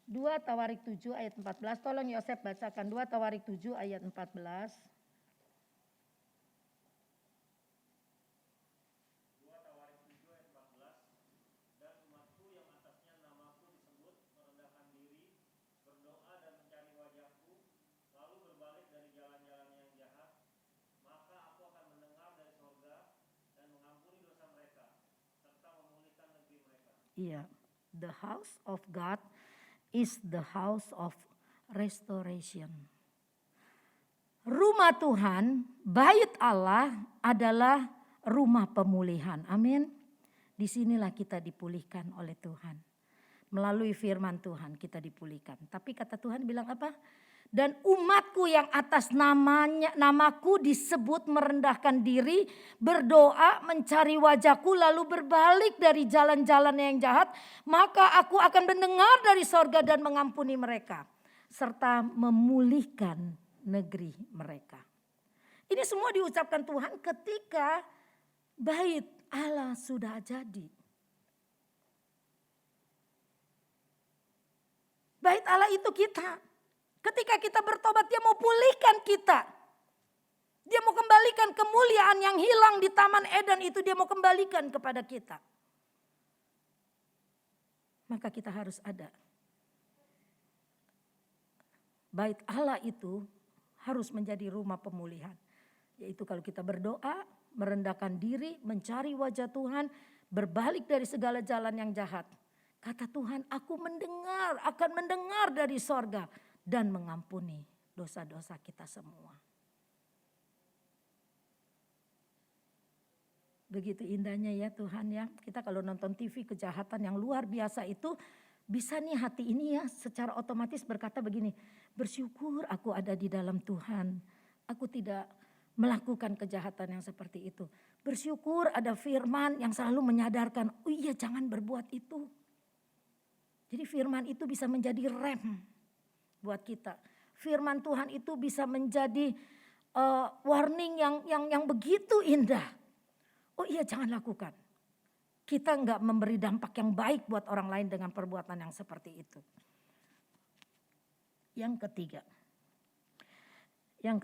2 Tawarik 7 ayat 14, tolong Yosef bacakan 2 Tawarik 7 ayat 14. Iya, the house of God is the house of restoration. Rumah Tuhan, bait Allah adalah rumah pemulihan. Amin. Disinilah kita dipulihkan oleh Tuhan. Melalui firman Tuhan kita dipulihkan. Tapi kata Tuhan bilang apa? Dan umatku yang atas namaku disebut merendahkan diri, berdoa, mencari wajahku, lalu berbalik dari jalan-jalan yang jahat, maka aku akan mendengar dari sorga dan mengampuni mereka, serta memulihkan negeri mereka. Ini semua diucapkan Tuhan ketika bait Allah sudah jadi. Bait Allah itu kita. Ketika kita bertobat, dia mau pulihkan kita. Dia mau kembalikan kemuliaan yang hilang di Taman Eden itu, dia mau kembalikan kepada kita. Maka kita harus ada. Bait Allah itu harus menjadi rumah pemulihan. Yaitu kalau kita berdoa, merendahkan diri, mencari wajah Tuhan, berbalik dari segala jalan yang jahat. Kata Tuhan, aku akan mendengar dari sorga. Dan mengampuni dosa-dosa kita semua. Begitu indahnya ya Tuhan ya. Kita kalau nonton TV kejahatan yang luar biasa itu, bisa nih hati ini ya secara otomatis berkata begini. Bersyukur aku ada di dalam Tuhan. Aku tidak melakukan kejahatan yang seperti itu. Bersyukur ada firman yang selalu menyadarkan, oh iya jangan berbuat itu. Jadi firman itu bisa menjadi rem buat kita. Firman Tuhan itu bisa menjadi warning yang begitu indah. Oh iya jangan lakukan. Kita enggak memberi dampak yang baik buat orang lain dengan perbuatan yang seperti itu. Yang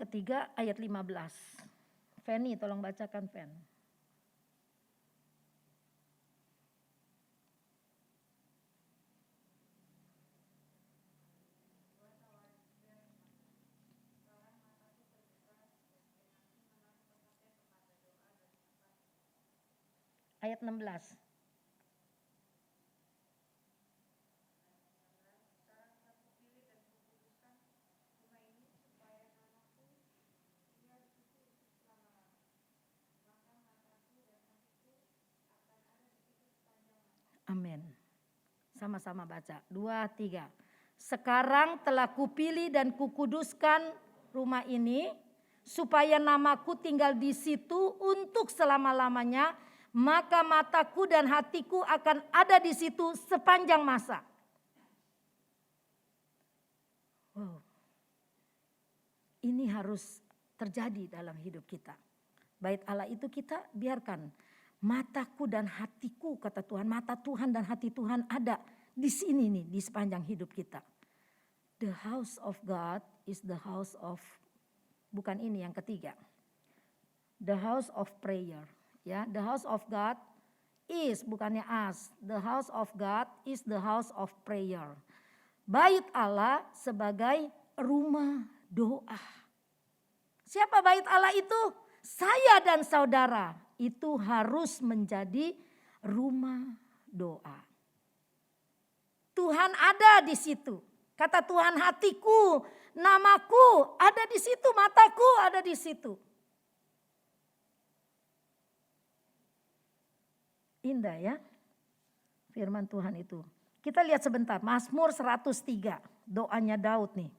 ketiga ayat 15. Feni tolong bacakan Fen. Ayat 16. Amin. Sama-sama baca. 2, 3. Sekarang telah kupilih dan kukuduskan rumah ini supaya namaku tinggal di situ untuk selama-lamanya. Maka mataku dan hatiku akan ada di situ sepanjang masa. Wow. Ini harus terjadi dalam hidup kita. Bait Allah itu kita biarkan. Mataku dan hatiku kata Tuhan. Mata Tuhan dan hati Tuhan ada di sini nih di sepanjang hidup kita. The house of God is the house of, bukan ini yang ketiga. The house of prayer. Ya, the house of God is, bukannya us. The house of God is the house of prayer. Bait Allah sebagai rumah doa. Siapa bait Allah itu? saya dan saudara itu harus menjadi rumah doa. Tuhan ada di situ. Kata Tuhan, hatiku, namaku ada di situ, mataku ada di situ. Indah ya firman Tuhan itu. Kita lihat sebentar, Mazmur 103, doanya Daud nih.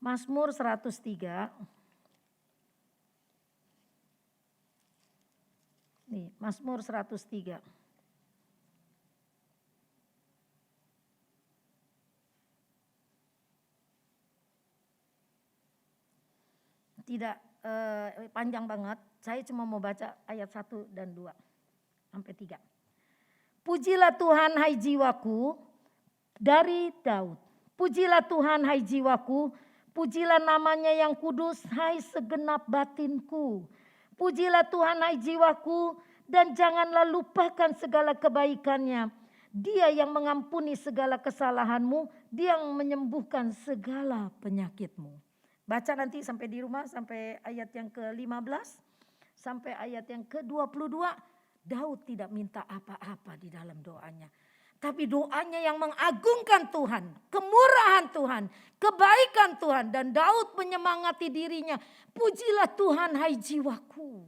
Mazmur 103. Nih, Mazmur 103. Tidak panjang banget, saya cuma mau baca ayat 1 dan 2 sampai 3. Pujilah Tuhan hai jiwaku, dari Daud. Pujilah Tuhan hai jiwaku, pujilah namanya yang kudus hai segenap batinku. Pujilah Tuhan hai jiwaku, dan janganlah lupakan segala kebaikannya. Dia yang mengampuni segala kesalahanmu, dia yang menyembuhkan segala penyakitmu. Baca nanti sampai di rumah, sampai ayat yang ke-15, sampai ayat yang ke-22. Daud tidak minta apa-apa di dalam doanya. Tapi doanya yang mengagungkan Tuhan, kemurahan Tuhan, kebaikan Tuhan. Dan Daud menyemangati dirinya, pujilah Tuhan hai jiwaku.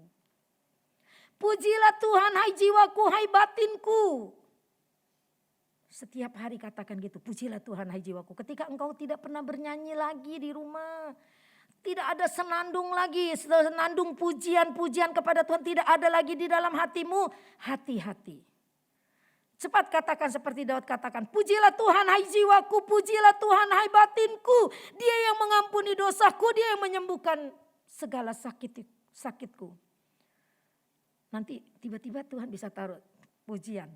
Pujilah Tuhan hai jiwaku, hai batinku. Setiap hari katakan gitu, pujilah Tuhan hai jiwaku. Ketika engkau tidak pernah bernyanyi lagi di rumah. Tidak ada senandung lagi, senandung pujian-pujian kepada Tuhan tidak ada lagi di dalam hatimu. Hati-hati. Cepat katakan seperti Daud katakan, pujilah Tuhan hai jiwaku, pujilah Tuhan hai batinku. Dia yang mengampuni dosaku, dia yang menyembuhkan segala sakitku. Nanti tiba-tiba Tuhan bisa taruh pujian.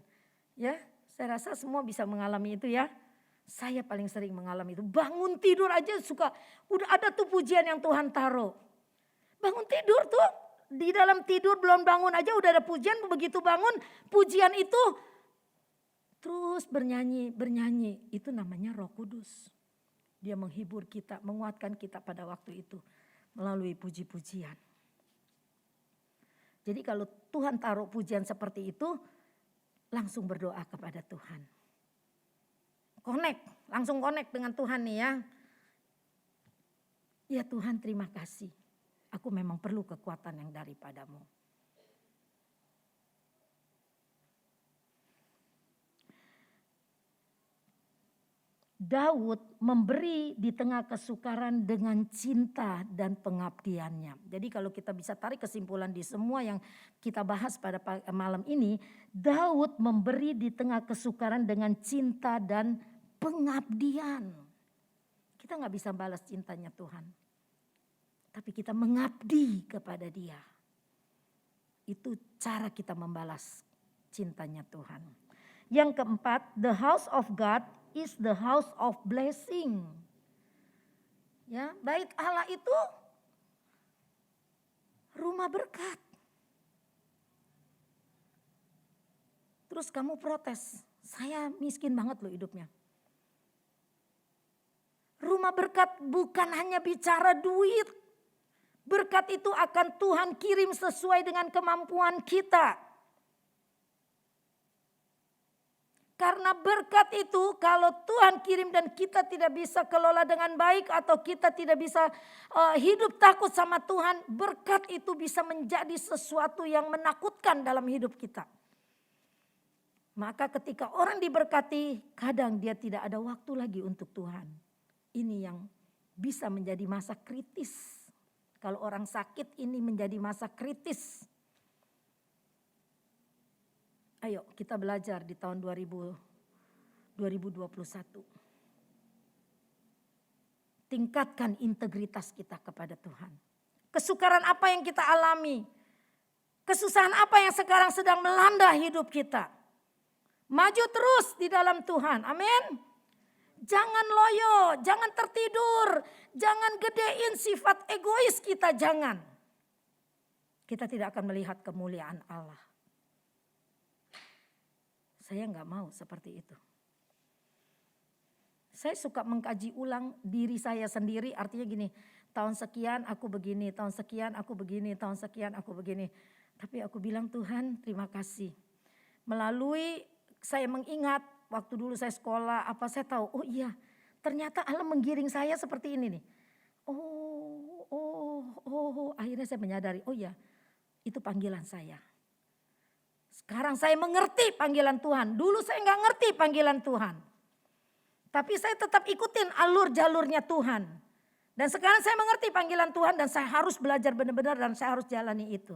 Ya, saya rasa semua bisa mengalami itu ya. Saya paling sering mengalami itu. Bangun tidur aja suka, udah ada tuh pujian yang Tuhan taruh. Bangun tidur tuh, di dalam tidur belum bangun aja udah ada pujian. Begitu bangun, pujian itu terus bernyanyi. Itu namanya Roh Kudus. Dia menghibur kita, menguatkan kita pada waktu itu melalui puji-pujian. Jadi kalau Tuhan taruh pujian seperti itu, langsung berdoa kepada Tuhan. Langsung connect dengan Tuhan nih ya. Ya Tuhan, terima kasih. Aku memang perlu kekuatan yang daripadamu. Daud memberi di tengah kesukaran dengan cinta dan pengabdiannya. Jadi kalau kita bisa tarik kesimpulan di semua yang kita bahas pada malam ini, Daud memberi di tengah kesukaran dengan cinta dan pengabdian. Kita gak bisa balas cintanya Tuhan. Tapi kita mengabdi kepada Dia. Itu cara kita membalas cintanya Tuhan. Yang keempat, the house of God is the house of blessing. Ya, bait Allah itu rumah berkat. Terus kamu protes, saya miskin banget loh hidupnya. Rumah berkat bukan hanya bicara duit. Berkat itu akan Tuhan kirim sesuai dengan kemampuan kita. Karena berkat itu kalau Tuhan kirim dan kita tidak bisa kelola dengan baik atau kita tidak bisa hidup takut sama Tuhan, berkat itu bisa menjadi sesuatu yang menakutkan dalam hidup kita. Maka ketika orang diberkati, kadang dia tidak ada waktu lagi untuk Tuhan. Ini yang bisa menjadi masa kritis. Kalau orang sakit ini menjadi masa kritis. Ayo kita belajar di tahun 2021. Tingkatkan integritas kita kepada Tuhan. Kesukaran apa yang kita alami? Kesusahan apa yang sekarang sedang melanda hidup kita? Maju terus di dalam Tuhan. Amin. Jangan loyo, jangan tertidur, jangan gedein sifat egois kita, jangan. Kita tidak akan melihat kemuliaan Allah. Saya nggak mau seperti itu. Saya suka mengkaji ulang diri saya sendiri, artinya gini, Tahun sekian aku begini, tahun sekian aku begini, tahun sekian aku begini. Tapi aku bilang Tuhan terima kasih. Melalui saya mengingat waktu dulu saya sekolah apa saya tahu, oh iya ternyata Allah menggiring saya seperti ini nih. Akhirnya saya menyadari, oh iya itu panggilan saya. Sekarang saya mengerti panggilan Tuhan. Dulu saya nggak ngerti panggilan Tuhan. Tapi saya tetap ikutin alur jalurnya Tuhan. Dan sekarang saya mengerti panggilan Tuhan dan saya harus belajar benar-benar dan saya harus jalani itu.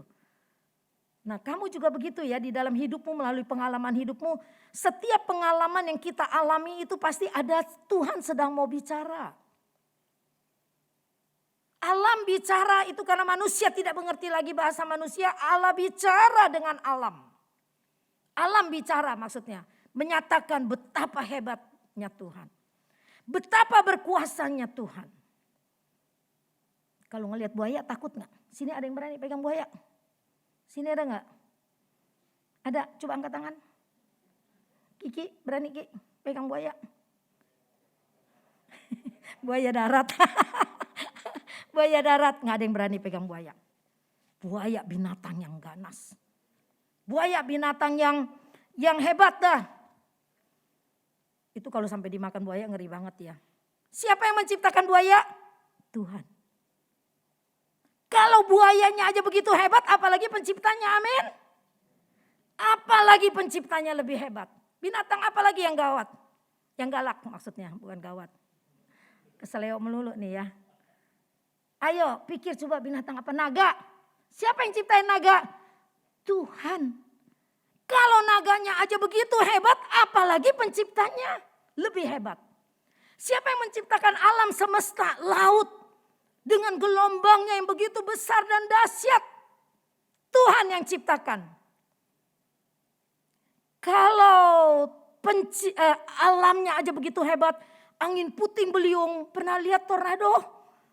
Nah kamu juga begitu ya di dalam hidupmu melalui pengalaman hidupmu. Setiap pengalaman yang kita alami itu pasti ada Tuhan sedang mau bicara. Alam bicara itu karena manusia tidak mengerti lagi bahasa manusia. Allah bicara dengan alam. Alam bicara maksudnya. Menyatakan betapa hebatnya Tuhan. Betapa berkuasanya Tuhan. Kalau ngelihat buaya takut gak? Sini ada yang berani pegang buaya? Sini ada gak? Ada, coba angkat tangan. Kiki, berani Kiki pegang buaya? Buaya darat. Buaya darat, gak ada yang berani pegang buaya. Buaya binatang yang ganas. Buaya binatang yang hebat dah. Itu kalau sampai dimakan buaya ngeri banget ya. Siapa yang menciptakan buaya? Tuhan. Kalau buayanya aja begitu hebat, apalagi penciptanya, amin. Apalagi penciptanya lebih hebat. Binatang apalagi yang gawat? Yang galak maksudnya, bukan gawat. Keseleo melulu nih ya. Ayo pikir coba binatang apa? Naga. Siapa yang ciptain naga? Tuhan. Kalau naganya aja begitu hebat, apalagi penciptanya lebih hebat. Siapa yang menciptakan alam semesta, laut. Dengan gelombangnya yang begitu besar dan dahsyat. Tuhan yang ciptakan. Kalau alamnya aja begitu hebat. Angin puting beliung. Pernah lihat tornado?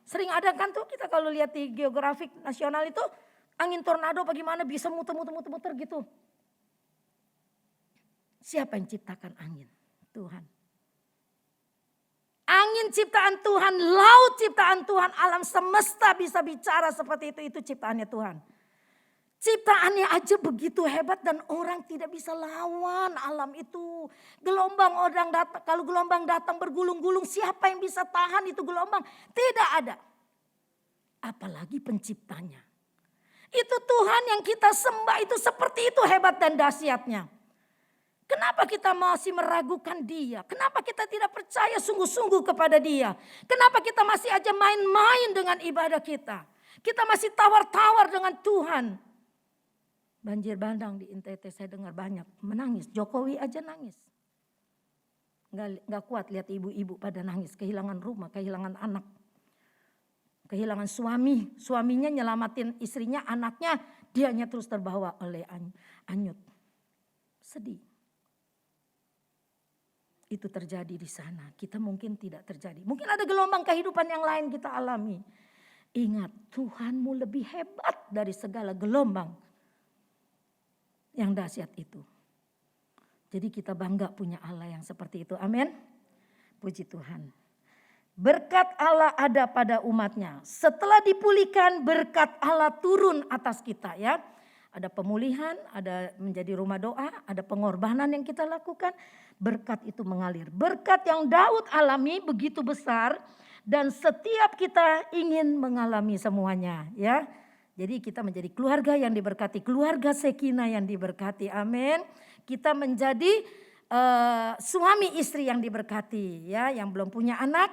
Sering ada kan tuh kita kalau lihat di geografik nasional itu. Angin tornado bagaimana bisa muter-muter gitu. Siapa yang ciptakan angin? Tuhan. Angin ciptaan Tuhan, laut ciptaan Tuhan, alam semesta bisa bicara seperti itu ciptaannya Tuhan. Ciptaannya aja begitu hebat dan orang tidak bisa lawan alam itu. Gelombang orang datang, kalau gelombang datang bergulung-gulung, siapa yang bisa tahan itu gelombang? Tidak ada. Apalagi penciptanya. Itu Tuhan yang kita sembah itu seperti itu hebat dan dahsyatnya. Kenapa kita masih meragukan dia? Kenapa kita tidak percaya sungguh-sungguh kepada dia? Kenapa kita masih aja main-main dengan ibadah kita? Kita masih tawar-tawar dengan Tuhan. Banjir bandang di NTT saya dengar banyak menangis. Jokowi aja nangis. Gak kuat lihat ibu-ibu pada nangis. Kehilangan rumah, kehilangan anak. Kehilangan suami. Suaminya nyelamatin istrinya, anaknya. Dianya terus terbawa oleh anyut. Sedih. Itu terjadi di sana. Kita mungkin tidak terjadi. Mungkin ada gelombang kehidupan yang lain kita alami. Ingat, Tuhanmu lebih hebat dari segala gelombang yang dahsyat itu. Jadi kita bangga punya Allah yang seperti itu. Amin. Puji Tuhan. Berkat Allah ada pada umatnya. Setelah dipulihkan, berkat Allah turun atas kita ya. Ada pemulihan, ada menjadi rumah doa, ada pengorbanan yang kita lakukan. Berkat itu mengalir. Berkat yang Daud alami begitu besar dan setiap kita ingin mengalami semuanya ya. Jadi kita menjadi keluarga yang diberkati, keluarga Sekina yang diberkati. Amin. Kita menjadi suami istri yang diberkati ya, yang belum punya anak,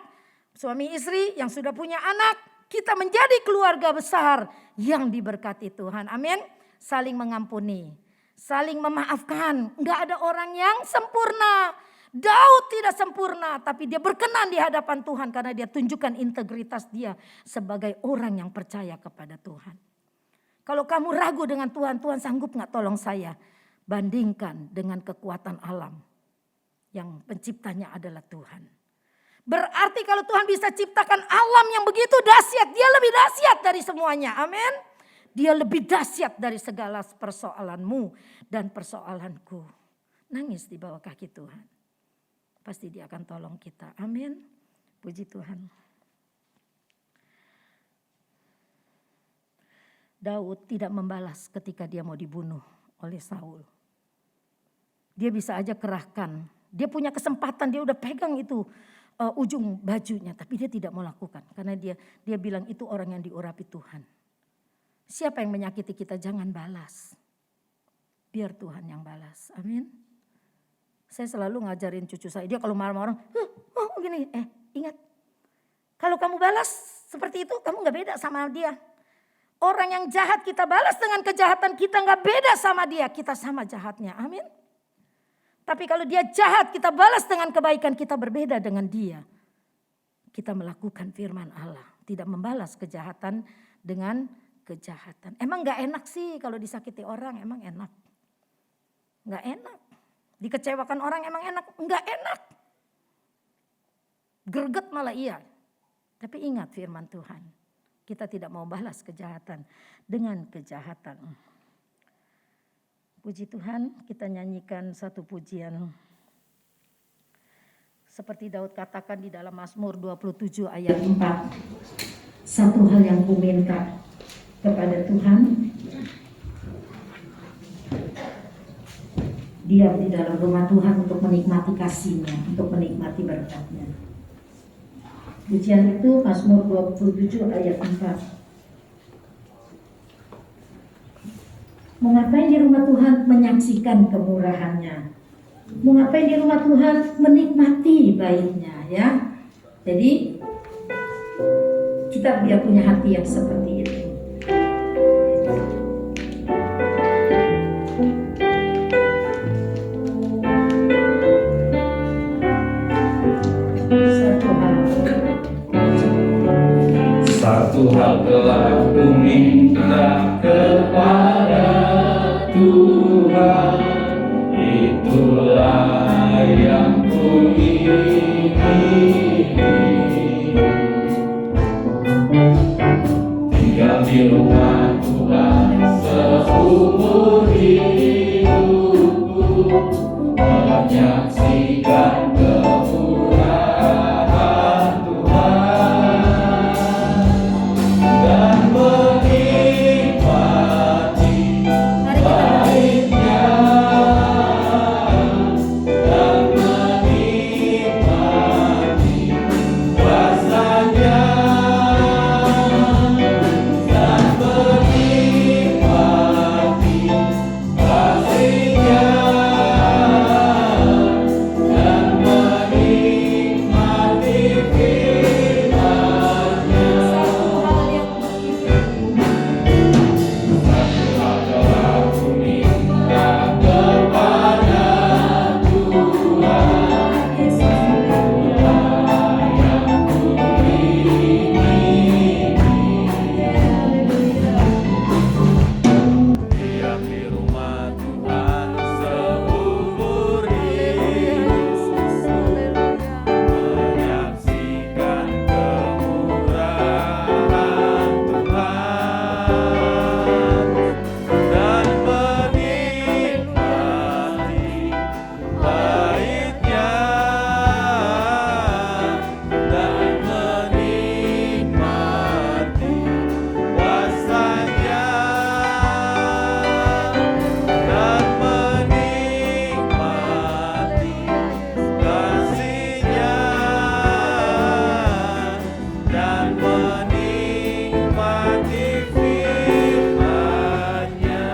suami istri yang sudah punya anak, kita menjadi keluarga besar yang diberkati Tuhan. Amin. Saling mengampuni, saling memaafkan. Enggak ada orang yang sempurna. Daud tidak sempurna, tapi dia berkenan di hadapan Tuhan karena dia tunjukkan integritas dia sebagai orang yang percaya kepada Tuhan. Kalau kamu ragu dengan Tuhan, Tuhan sanggup gak tolong saya? Bandingkan dengan kekuatan alam yang penciptanya adalah Tuhan. Berarti kalau Tuhan bisa ciptakan alam yang begitu dahsyat, dia lebih dahsyat dari semuanya. Amin. Dia lebih dahsyat dari segala persoalanmu dan persoalanku. Nangis di bawah kaki Tuhan. Pasti dia akan tolong kita. Amin. Puji Tuhan. Daud tidak membalas ketika dia mau dibunuh oleh Saul. Dia bisa aja kerahkan. Dia punya kesempatan, dia udah pegang itu ujung bajunya. Tapi dia tidak mau lakukan. Karena dia bilang itu orang yang diurapi Tuhan. Siapa yang menyakiti kita jangan balas. Biar Tuhan yang balas. Amin. Saya selalu ngajarin cucu saya. Dia kalau marah-marah orang, gini. Ingat. Kalau kamu balas seperti itu kamu gak beda sama dia. Orang yang jahat kita balas dengan kejahatan kita gak beda sama dia. Kita sama jahatnya. Amin. Tapi kalau dia jahat kita balas dengan kebaikan, kita berbeda dengan dia. Kita melakukan firman Allah. Tidak membalas kejahatan dengan kejahatan. Emang gak enak sih kalau disakiti orang, emang enak? Gak enak. Dikecewakan orang emang enak? Gak enak. Greget malah iya. Tapi ingat firman Tuhan. Kita tidak mau balas kejahatan dengan kejahatan. Puji Tuhan, kita nyanyikan satu pujian. Seperti Daud katakan di dalam Mazmur 27 ayat 4. Satu hal yang kuminta kepada Tuhan, diam di dalam rumah Tuhan untuk menikmati kasih-Nya, untuk menikmati berkat-Nya. Pujian itu Mazmur 27 ayat 4. Mau ngapain di rumah Tuhan? Menyaksikan kemurahan-Nya. Mau ngapain di rumah Tuhan? Menikmati baik-Nya, ya. Jadi kita biar punya hati yang seperti itu. Satu hal telah ku minta kepada Tuhan, itulah yang ku ingini. Tinggal di rumah Tuhan seumur hidupku, menyaksikan kemurahan Tuhan dan menikmati baiknya, dan menikmati kuasa-Nya, dan menikmati kasih-Nya, dan menikmati firman-Nya. Satu hal telah ku minta kepada Tuhan, itulah yang ku ingini. Diam di rumah Tuhan seumur hidupku, menyaksikan kemurahan Tuhan dan menikmati baiknya, dan menikmati kuasa-Nya, dan menikmati kasih-Nya, dan menikmati firman-Nya.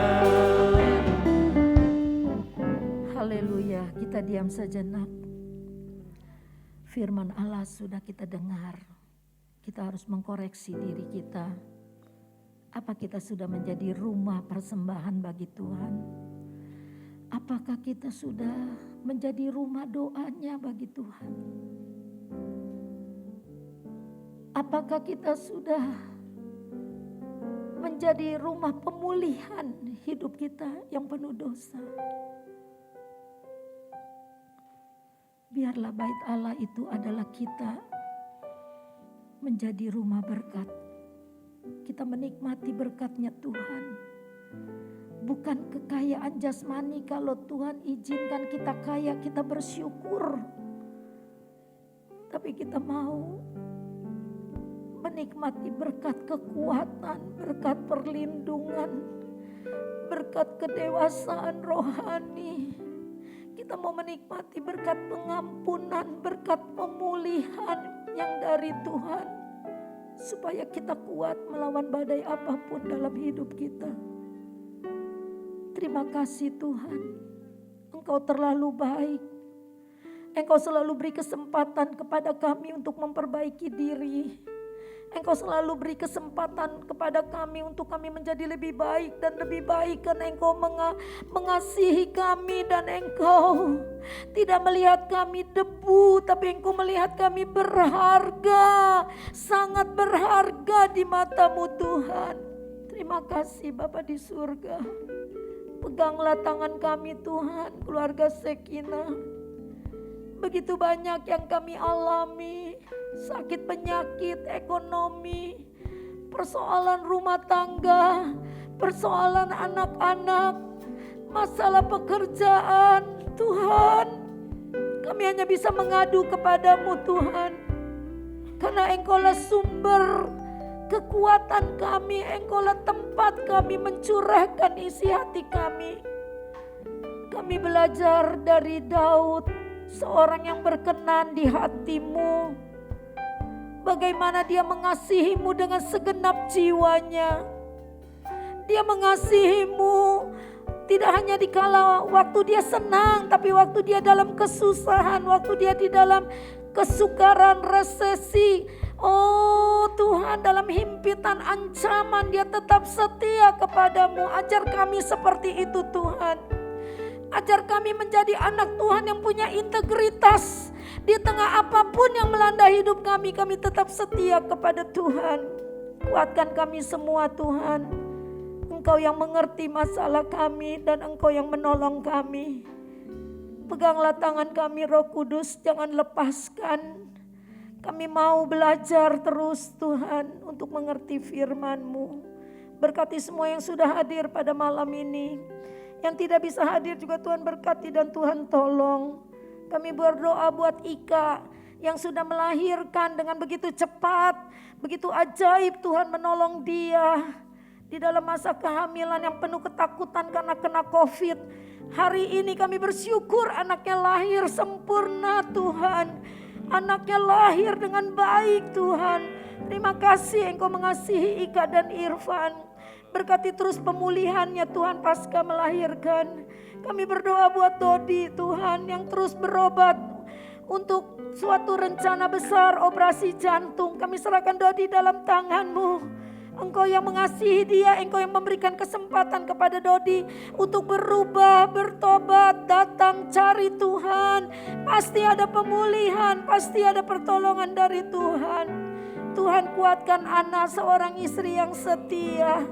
Haleluya, kita diam sejenak. Firman Allah sudah kita dengar. Kita harus mengkoreksi diri kita. Apa kita sudah menjadi rumah persembahan bagi Tuhan? Apakah kita sudah menjadi rumah doanya bagi Tuhan? Apakah kita sudah menjadi rumah pemulihan hidup kita yang penuh dosa? Biarlah bait Allah itu adalah kita menjadi rumah berkat. Kita menikmati berkat-Nya Tuhan. Bukan kekayaan jasmani, kalau Tuhan izinkan kita kaya, kita bersyukur. Tapi kita mau menikmati berkat kekuatan, berkat perlindungan, berkat kedewasaan rohani. Kita mau menikmati berkat pengampunan, berkat pemulihan yang dari Tuhan, supaya kita kuat melawan badai apapun dalam hidup kita. Terima kasih Tuhan, Engkau terlalu baik. Engkau selalu beri kesempatan kepada kami untuk memperbaiki diri. Engkau selalu beri kesempatan kepada kami untuk kami menjadi lebih baik dan lebih baik, karena Engkau mengasihi kami dan Engkau tidak melihat kami debu, tapi Engkau melihat kami berharga, sangat berharga di mata-Mu Tuhan. Terima kasih Bapa di surga. Peganglah tangan kami Tuhan, keluarga Shekinah. Begitu banyak yang kami alami, sakit penyakit, ekonomi, persoalan rumah tangga, persoalan anak-anak, masalah pekerjaan. Tuhan, kami hanya bisa mengadu kepada-Mu Tuhan, karena Engkaulah sumber kekuatan kami, Engkaulah tempat kami mencurahkan isi hati kami. Kami belajar dari Daud, seorang yang berkenan di hati-Mu. Bagaimana dia mengasihi-Mu dengan segenap jiwanya. Dia mengasihi-Mu tidak hanya dikala waktu dia senang, tapi waktu dia dalam kesusahan, waktu dia di dalam kesukaran, resesi. Oh Tuhan, dalam himpitan ancaman dia tetap setia kepada-Mu. Ajar kami seperti itu Tuhan. Ajar kami menjadi anak Tuhan yang punya integritas. Di tengah apapun yang melanda hidup kami, kami tetap setia kepada Tuhan. Kuatkan kami semua Tuhan. Engkau yang mengerti masalah kami dan Engkau yang menolong kami. Peganglah tangan kami Roh Kudus, jangan lepaskan. Kami mau belajar terus Tuhan untuk mengerti firman-Mu. Berkati semua yang sudah hadir pada malam ini. Yang tidak bisa hadir juga Tuhan berkati dan Tuhan tolong. Kami berdoa buat Ika yang sudah melahirkan dengan begitu cepat, begitu ajaib. Tuhan menolong dia di dalam masa kehamilan yang penuh ketakutan karena kena COVID. Hari ini kami bersyukur anaknya lahir sempurna Tuhan. Anaknya lahir dengan baik Tuhan. Terima kasih Engkau mengasihi Ika dan Irfan. Berkati terus pemulihannya Tuhan pasca melahirkan. Kami berdoa buat Dodi Tuhan yang terus berobat untuk suatu rencana besar operasi jantung. Kami serahkan Dodi dalam tangan-Mu. Engkau yang mengasihi dia, Engkau yang memberikan kesempatan kepada Dodi untuk berubah, bertobat, datang cari Tuhan. Pasti ada pemulihan, pasti ada pertolongan dari Tuhan. Tuhan kuatkan Ana, seorang istri yang setia.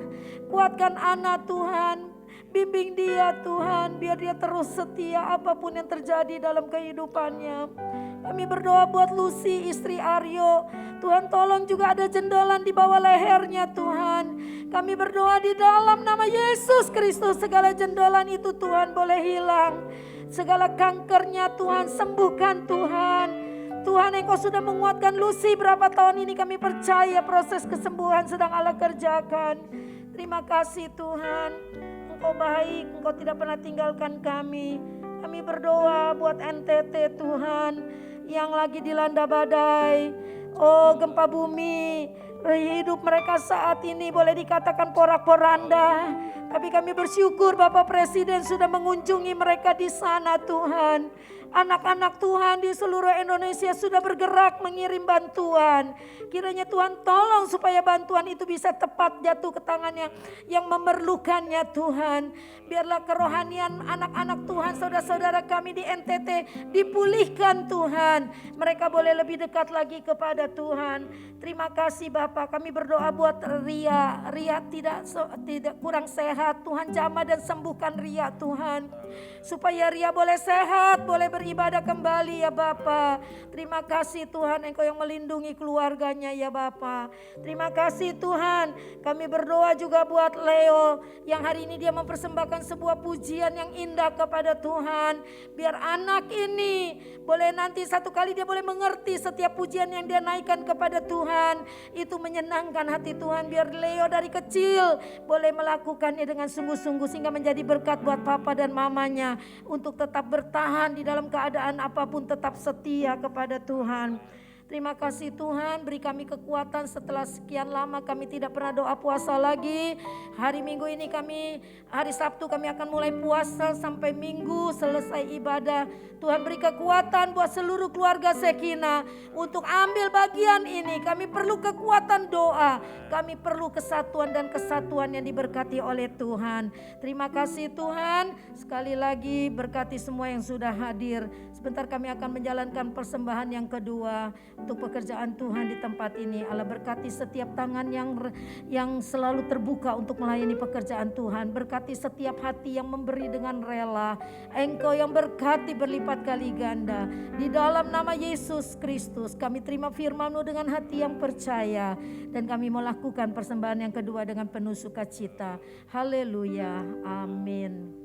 Kuatkan Ana Tuhan, bimbing dia Tuhan, biar dia terus setia apapun yang terjadi dalam kehidupannya. Kami berdoa buat Lucy, istri Aryo. Tuhan tolong juga ada jendolan di bawah lehernya Tuhan. Kami berdoa di dalam nama Yesus Kristus, segala jendolan itu Tuhan boleh hilang. Segala kankernya Tuhan sembuhkan Tuhan. Tuhan Engkau sudah menguatkan Lucy berapa tahun ini, kami percaya proses kesembuhan sedang Allah kerjakan. Terima kasih Tuhan, Engkau baik, Engkau tidak pernah tinggalkan kami. Kami berdoa buat NTT Tuhan yang lagi dilanda badai. Oh gempa bumi, hidup mereka saat ini boleh dikatakan porak-poranda. Tapi kami bersyukur Bapak Presiden sudah mengunjungi mereka di sana Tuhan. Anak-anak Tuhan di seluruh Indonesia sudah bergerak mengirim bantuan. Kiranya Tuhan tolong supaya bantuan itu bisa tepat jatuh ke tangan yang memerlukannya Tuhan. Biarlah kerohanian anak-anak Tuhan, saudara-saudara kami di NTT dipulihkan Tuhan. Mereka boleh lebih dekat lagi kepada Tuhan. Terima kasih Bapak, kami berdoa buat Ria tidak kurang sehat. sehat. Tuhan jamah dan sembuhkan Ria Tuhan. Supaya Ria boleh sehat, boleh beribadah kembali ya Bapa. Terima kasih Tuhan, Engkau yang melindungi keluarganya ya Bapa. Terima kasih Tuhan. Kami berdoa juga buat Leo yang hari ini dia mempersembahkan sebuah pujian yang indah kepada Tuhan. Biar anak ini boleh nanti satu kali dia boleh mengerti setiap pujian yang dia naikkan kepada Tuhan. Itu menyenangkan hati Tuhan. Biar Leo dari kecil boleh melakukannya dengan sungguh-sungguh sehingga menjadi berkat buat papa dan mamanya. Untuk tetap bertahan di dalam keadaan apapun, tetap setia kepada Tuhan. Terima kasih Tuhan, beri kami kekuatan setelah sekian lama kami tidak pernah doa puasa lagi. Hari Minggu ini hari Sabtu kami akan mulai puasa sampai Minggu selesai ibadah. Tuhan beri kekuatan buat seluruh keluarga Sekina untuk ambil bagian ini. Kami perlu kekuatan doa, kami perlu kesatuan dan kesatuan yang diberkati oleh Tuhan. Terima kasih Tuhan, sekali lagi berkati semua yang sudah hadir. Sebentar kami akan menjalankan persembahan yang kedua untuk pekerjaan Tuhan di tempat ini. Allah berkati setiap tangan yang selalu terbuka untuk melayani pekerjaan Tuhan. Berkati setiap hati yang memberi dengan rela. Engkau yang berkati berlipat kali ganda. Di dalam nama Yesus Kristus kami terima firman-Mu dengan hati yang percaya. Dan kami melakukan persembahan yang kedua dengan penuh sukacita. Haleluya. Amin.